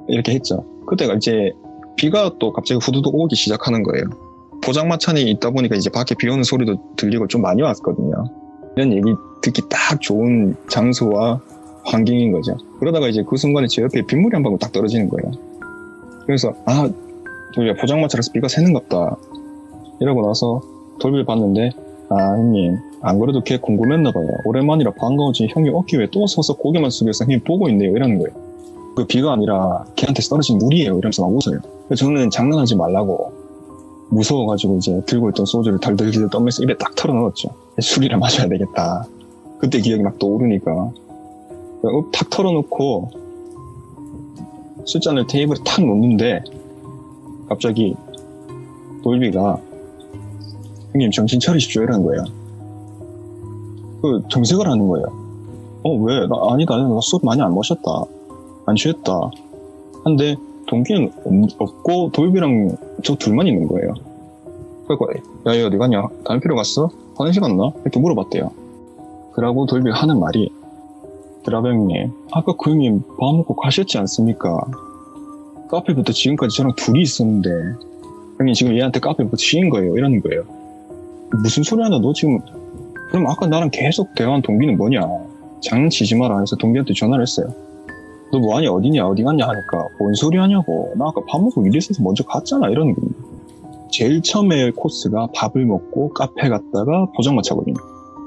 이렇게 했죠. 그때가 이제 비가 또 갑자기 후두둑 오기 시작하는 거예요. 포장마차에 있다 보니까 이제 밖에 비 오는 소리도 들리고 좀 많이 왔거든요. 이런 얘기 듣기 딱 좋은 장소와 환경인 거죠. 그러다가 이제 그 순간에 제 옆에 빗물이 한 방울 딱 떨어지는 거예요. 그래서 아 돌비야 포장마차라서 비가 새는갑다 이러고 나서 돌비를 봤는데 아 형님 안 그래도 걔 궁금했나봐요. 오랜만이라 반가워진 형이 어깨 위에 또 서서 고개만 숙여서 형님 보고 있네요 이러는 거예요. 그 비가 아니라 걔한테 떨어진 물이에요 이러면서 막 웃어요. 그래서 저는 장난하지 말라고 무서워가지고 이제 들고 있던 소주를 덜덜덜 떠면서 입에 딱 털어넣었죠. 술이라 마셔야 되겠다. 그때 기억이 막 떠오르니까 탁 털어놓고 술잔을 테이블에 탁 놓는데 갑자기 돌비가 형님 정신 차리십시오 이러는 거예요. 그 정색을 하는 거예요. 왜? 나 아니다. 나 술 많이 안 마셨다. 안 취했다. 한데 동기는 없고 돌비랑 저 둘만 있는 거예요. 그래서 야, 얘 어디 갔냐? 담배 피러 갔어? 화장실 갔나? 이렇게 물어봤대요. 그러고 돌비가 하는 말이 드라베 형님, 아까 그 형님 밥 먹고 가셨지 않습니까? 카페부터 지금까지 저랑 둘이 있었는데 형님 지금 얘한테 카페부터 치인 거예요. 이러는 거예요. 무슨 소리 하냐? 너 지금 그럼 아까 나랑 계속 대화한 동기는 뭐냐? 장난치지 마라 해서 동기한테 전화를 했어요. 너 뭐하냐? 어디냐? 어디 갔냐? 하니까 뭔 소리 하냐고. 나 아까 밥 먹고 일 있어서 먼저 갔잖아. 이러는 겁니다. 제일 처음에 코스가 밥을 먹고 카페 갔다가 포장마차거든요.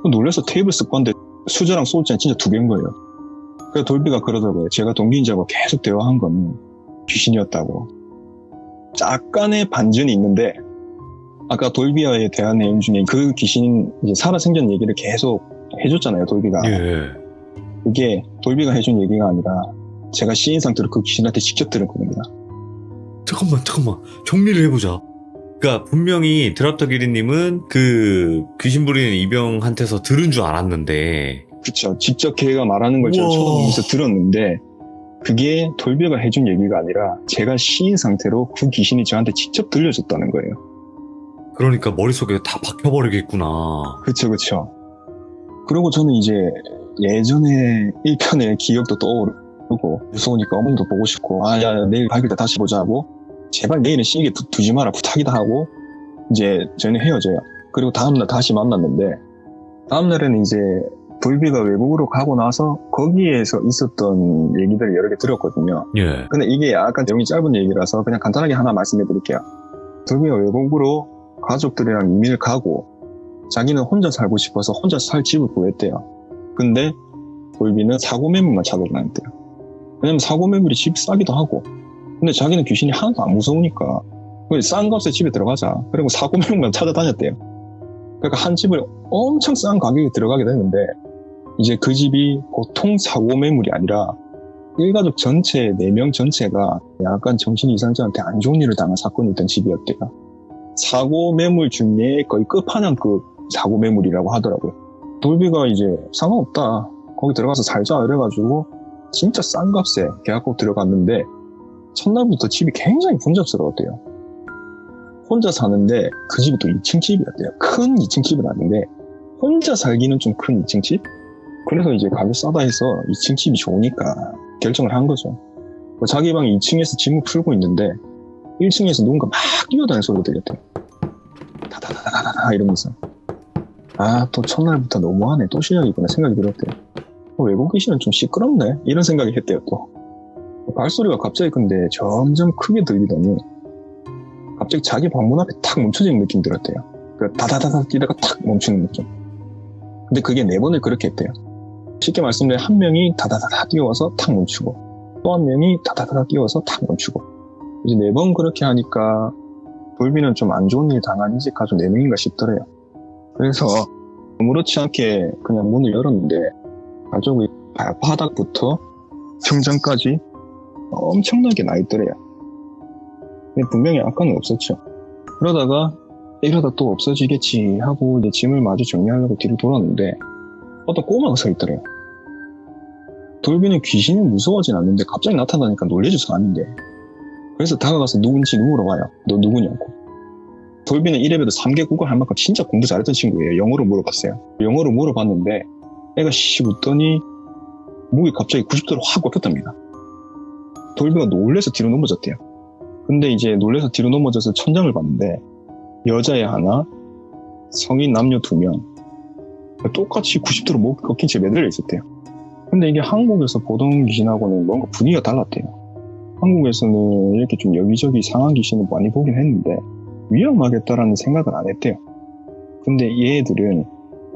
놀라서 테이블 쓱 봤는데 수저랑 소주잔 진짜 2개인 거예요. 그래서 돌비가 그러더라고요. 제가 동기인 줄 알고 계속 대화한 건 귀신이었다고. 약간의 반전이 있는데 아까 돌비와의 대화 내용 중에 그 귀신 이제 살아생전 얘기를 계속 해줬잖아요. 돌비가. 예. 그게 돌비가 해준 얘기가 아니라 제가 시인 상태로 그 귀신한테 직접 들은 겁니다. 잠깐만 정리를 해보자. 그러니까 분명히 드랍더기리님은 그 귀신 부리는 이병한테서 들은 줄 알았는데 그쵸. 직접 걔가 말하는 걸 제가 우와. 쳐다보면서 들었는데 그게 돌비가 해준 얘기가 아니라 제가 시인 상태로 그 귀신이 저한테 직접 들려줬다는 거예요. 그러니까 머릿속에 다 박혀버리겠구나. 그쵸. 그리고 저는 이제 예전에 1편의 기억도 떠오르고 무서우니까 어머니도 보고 싶고 야 내일 밝을 때 다시 보자 하고 제발 내일은 시에게 두지 마라 부탁이다 하고 이제 저희는 헤어져요. 그리고 다음날 다시 만났는데 다음날에는 이제 돌비가 외국으로 가고 나서 거기에서 있었던 얘기들을 여러 개 들었거든요. 예. 근데 이게 약간 내용이 짧은 얘기라서 그냥 간단하게 하나 말씀해 드릴게요. 돌비가 외국으로 가족들이랑 이민을 가고 자기는 혼자 살고 싶어서 혼자 살 집을 구했대요. 근데 돌비는 사고매물만 찾아다녔대요. 왜냐면 사고매물이 집 싸기도 하고 근데 자기는 귀신이 하나도 안 무서우니까 싼 값에 집에 들어가자. 그리고 사고매물만 찾아다녔대요. 그러니까 한 집을 엄청 싼 가격에 들어가게 됐는데 이제 그 집이 보통 사고매물이 아니라 일가족 전체, 4명 전체가 약간 정신이 이상자한테 안 좋은 일을 당한 사건이 있던 집이었대요. 사고매물 중에 거의 끝판왕급 사고매물이라고 하더라고요. 돌비가 이제 상관없다. 거기 들어가서 살자 이래가지고 진짜 싼 값에 계약하고 들어갔는데 첫날부터 집이 굉장히 분잡스러웠대요. 혼자 사는데 그 집이 또 2층 집이었대요. 큰 2층 집은 아닌데 혼자 살기는 좀 큰 2층 집? 그래서 이제 가격 싸다 해서 2층 집이 좋으니까 결정을 한 거죠. 자기 방에 2층에서 짐을 풀고 있는데 1층에서 누군가 막 뛰어다니는 소리가 들렸대요. 다다다다다다 이러면서 또 첫날부터 너무하네. 또 시작이구나 생각이 들었대요. 외국 귀신은 좀 시끄럽네 이런 생각이 했대요. 또 발소리가 갑자기 근데 점점 크게 들리더니 갑자기 자기 방문 앞에 탁 멈춰지는 느낌 들었대요. 다다다다 뛰다가 탁 멈추는 느낌. 근데 그게 4번을 그렇게 했대요. 쉽게 말씀드리면 한 명이 다다다다 뛰어와서 탁 멈추고 또 한 명이 다다다다 뛰어와서 탁 멈추고 이제 4번 그렇게 하니까 돌비는 좀 안 좋은 일 당한 이제 가족 4명인가 싶더래요. 그래서 아무렇지 않게 그냥 문을 열었는데 가족이 발바닥부터 정장까지 엄청나게 나 있더래요. 근데 분명히 아까는 없었죠. 그러다가 이러다 또 없어지겠지 하고 이제 짐을 마저 정리하려고 뒤로 돌았는데 어떤 꼬마가 서 있더래요. 돌비는 귀신이 무서워하진 않는데 갑자기 나타나니까 놀래져서 아닌데 그래서 다가가서 누군지 물어봐요. 너 누구냐고. 돌비는 1회에도 3개 국어 할 만큼 진짜 공부 잘했던 친구예요. 영어로 물어봤어요. 영어로 물어봤는데 애가 씨 웃더니 목이 갑자기 90도로 확 꺾였답니다. 돌비가 놀래서 뒤로 넘어졌대요. 근데 이제 놀래서 뒤로 넘어져서 천장을 봤는데 여자애 하나, 성인 남녀 2명 똑같이 90도로 목이 꺾인 채 매달려 있었대요. 근데 이게 한국에서 보던 귀신하고는 뭔가 분위기가 달랐대요. 한국에서는 이렇게 좀 여기저기 상한 귀신을 많이 보긴 했는데 위험하겠다라는 생각을 안 했대요. 근데 얘들은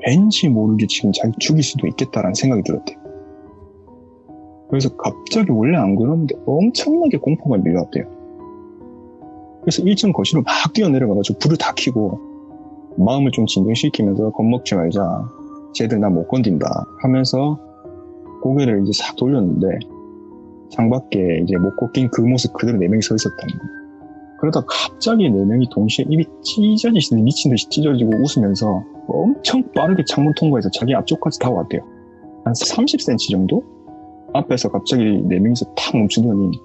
왠지 모르게 지금 자기 죽일 수도 있겠다라는 생각이 들었대요. 그래서 갑자기 원래 안 그러는데 엄청나게 공포가 밀려왔대요. 그래서 1층 거실로 막 뛰어내려가가지고 불을 다 켜고 마음을 좀 진정시키면서 겁먹지 말자, 쟤들 나 못 건든다 하면서 고개를 이제 싹 돌렸는데 창밖에 이제 못 꺾인 그 모습 그대로 4명이 서 있었다는 거예요. 그러다 갑자기 4명이 동시에 입이 찢어지듯이 미친 듯이 찢어지고 웃으면서 엄청 빠르게 창문 통과해서 자기 앞쪽까지 다가왔대요. 한 30cm 정도? 앞에서 갑자기 4명이서 탁 멈추더니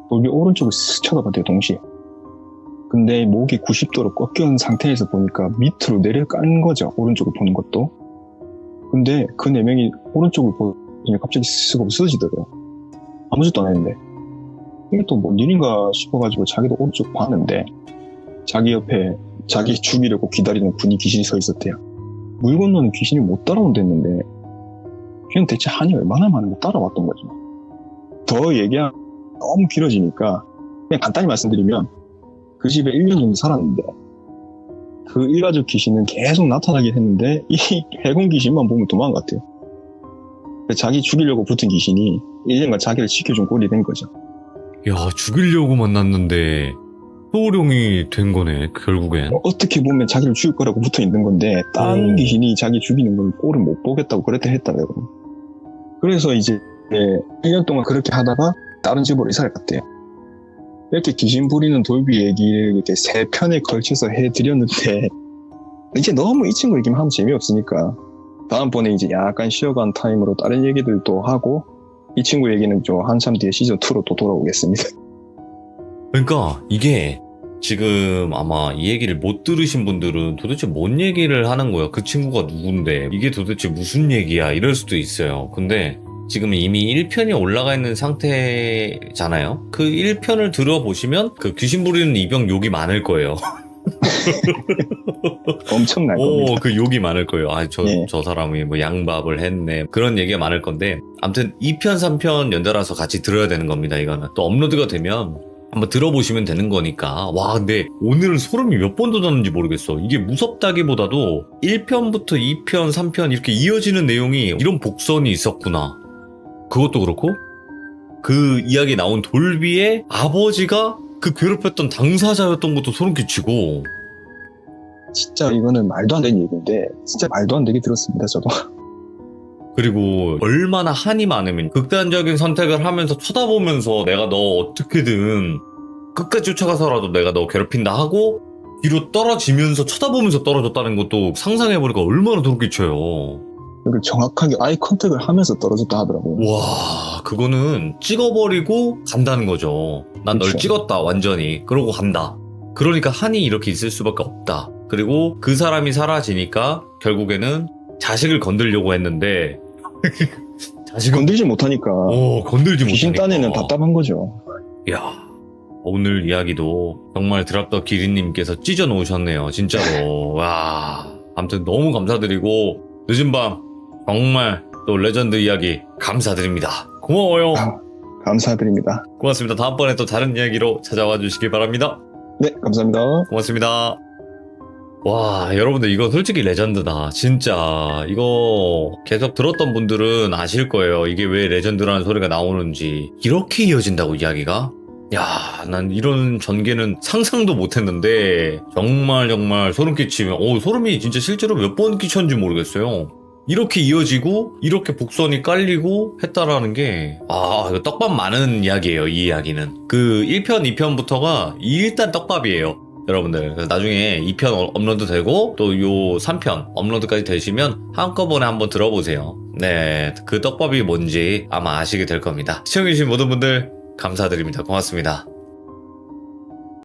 돌비 오른쪽을 쓱 쳐다봤대요, 동시에. 근데 목이 90도로 꺾여온 상태에서 보니까 밑으로 내려간 거죠, 오른쪽을 보는 것도. 근데 그 4명이 오른쪽을 보니 갑자기 쓱 없어지더래요. 아무 짓도 안 했는데. 이게 또 뭔 일인가 싶어가지고 자기도 오른쪽 봤는데 자기 옆에 자기 죽이려고 기다리는 군이 귀신이 서 있었대요. 물 건너는 귀신이 못 따라온댔는데 걔는 대체 한이 얼마나 많은지 따라왔던 거죠. 더 얘기하면 너무 길어지니까 그냥 간단히 말씀드리면 그 집에 1년 정도 살았는데 그 일가족 귀신은 계속 나타나긴 했는데 이 해군 귀신만 보면 도망갔대요. 자기 죽이려고 붙은 귀신이 1년간 자기를 지켜준 꼴이 된 거죠. 야, 죽이려고 만났는데 소울용이 된 거네, 결국엔. 어떻게 보면 자기를 죽일 거라고 붙어 있는 건데 다른 귀신이 자기 죽이는 걸 꼴을 못 보겠다고 그랬다 했다고요. 그래서 이제 1년 동안 그렇게 하다가 다른 집으로 이사를 갔대요. 이렇게 귀신 부리는 돌비 얘기를 이렇게 3편에 걸쳐서 해드렸는데 이제 너무 이 친구 얘기만 하면 재미없으니까 다음번에 이제 약간 쉬어간 타임으로 다른 얘기들도 하고 이 친구 얘기는 좀 한참 뒤에 시즌2로 또 돌아오겠습니다. 그러니까 이게 지금 아마 이 얘기를 못 들으신 분들은 도대체 뭔 얘기를 하는 거야? 그 친구가 누군데? 이게 도대체 무슨 얘기야? 이럴 수도 있어요. 근데 지금 이미 1편이 올라가 있는 상태잖아요? 그 1편을 들어보시면 그 귀신 부리는 이병 욕이 많을 거예요. 엄청날 겁니다. 그 욕이 많을 거예요. 네. 저 사람이 뭐 양밥을 했네. 그런 얘기가 많을 건데. 아무튼 2편, 3편 연달아서 같이 들어야 되는 겁니다, 이거는. 또 업로드가 되면 한번 들어보시면 되는 거니까. 와, 근데 오늘은 소름이 몇 번 돋았는지 모르겠어. 이게 무섭다기보다도 1편부터 2편, 3편 이렇게 이어지는 내용이 이런 복선이 있었구나. 그것도 그렇고 그 이야기 나온 돌비의 아버지가 그 괴롭혔던 당사자였던 것도 소름 끼치고. 진짜 이거는 말도 안 되는 얘기인데 진짜 말도 안 되게 들었습니다, 저도. 그리고 얼마나 한이 많으면 극단적인 선택을 하면서 쳐다보면서 내가 너 어떻게든 끝까지 쫓아가서라도 내가 너 괴롭힌다 하고 뒤로 떨어지면서 쳐다보면서 떨어졌다는 것도 상상해보니까 얼마나 소름 끼쳐요. 그리고 정확하게 아이 컨택을 하면서 떨어졌다 하더라고요. 와, 그거는 찍어버리고 간다는 거죠. 난 널 그쵸. 찍었다, 완전히. 그러고 간다. 그러니까 한이 이렇게 있을 수밖에 없다. 그리고 그 사람이 사라지니까 결국에는 자식을 건들려고 했는데 자식을 건들지 못하니까 건들지 귀신 못하니까. 딴에는 답답한 거죠. 야, 오늘 이야기도 정말 드랍더 기린님께서 찢어 놓으셨네요, 진짜로. 와, 아무튼 너무 감사드리고 늦은 밤 정말 또 레전드 이야기 감사드립니다. 고마워요. 감사드립니다. 고맙습니다. 다음번에 또 다른 이야기로 찾아와 주시길 바랍니다. 네, 감사합니다. 고맙습니다. 와, 여러분들 이거 솔직히 레전드다. 진짜 이거 계속 들었던 분들은 아실 거예요. 이게 왜 레전드라는 소리가 나오는지. 이렇게 이어진다고, 이야기가? 야, 난 이런 전개는 상상도 못했는데 정말 소름 끼치면 소름이 진짜 실제로 몇 번 끼쳤는지 모르겠어요. 이렇게 이어지고 이렇게 복선이 깔리고 했다라는 게 이거 떡밥 많은 이야기예요. 이 이야기는 그 1편 2편부터가 일단 떡밥이에요, 여러분들. 그래서 나중에 2편 업로드 되고 또 요 3편 업로드까지 되시면 한꺼번에 한번 들어보세요. 네, 그 떡밥이 뭔지 아마 아시게 될 겁니다. 시청해주신 모든 분들 감사드립니다. 고맙습니다.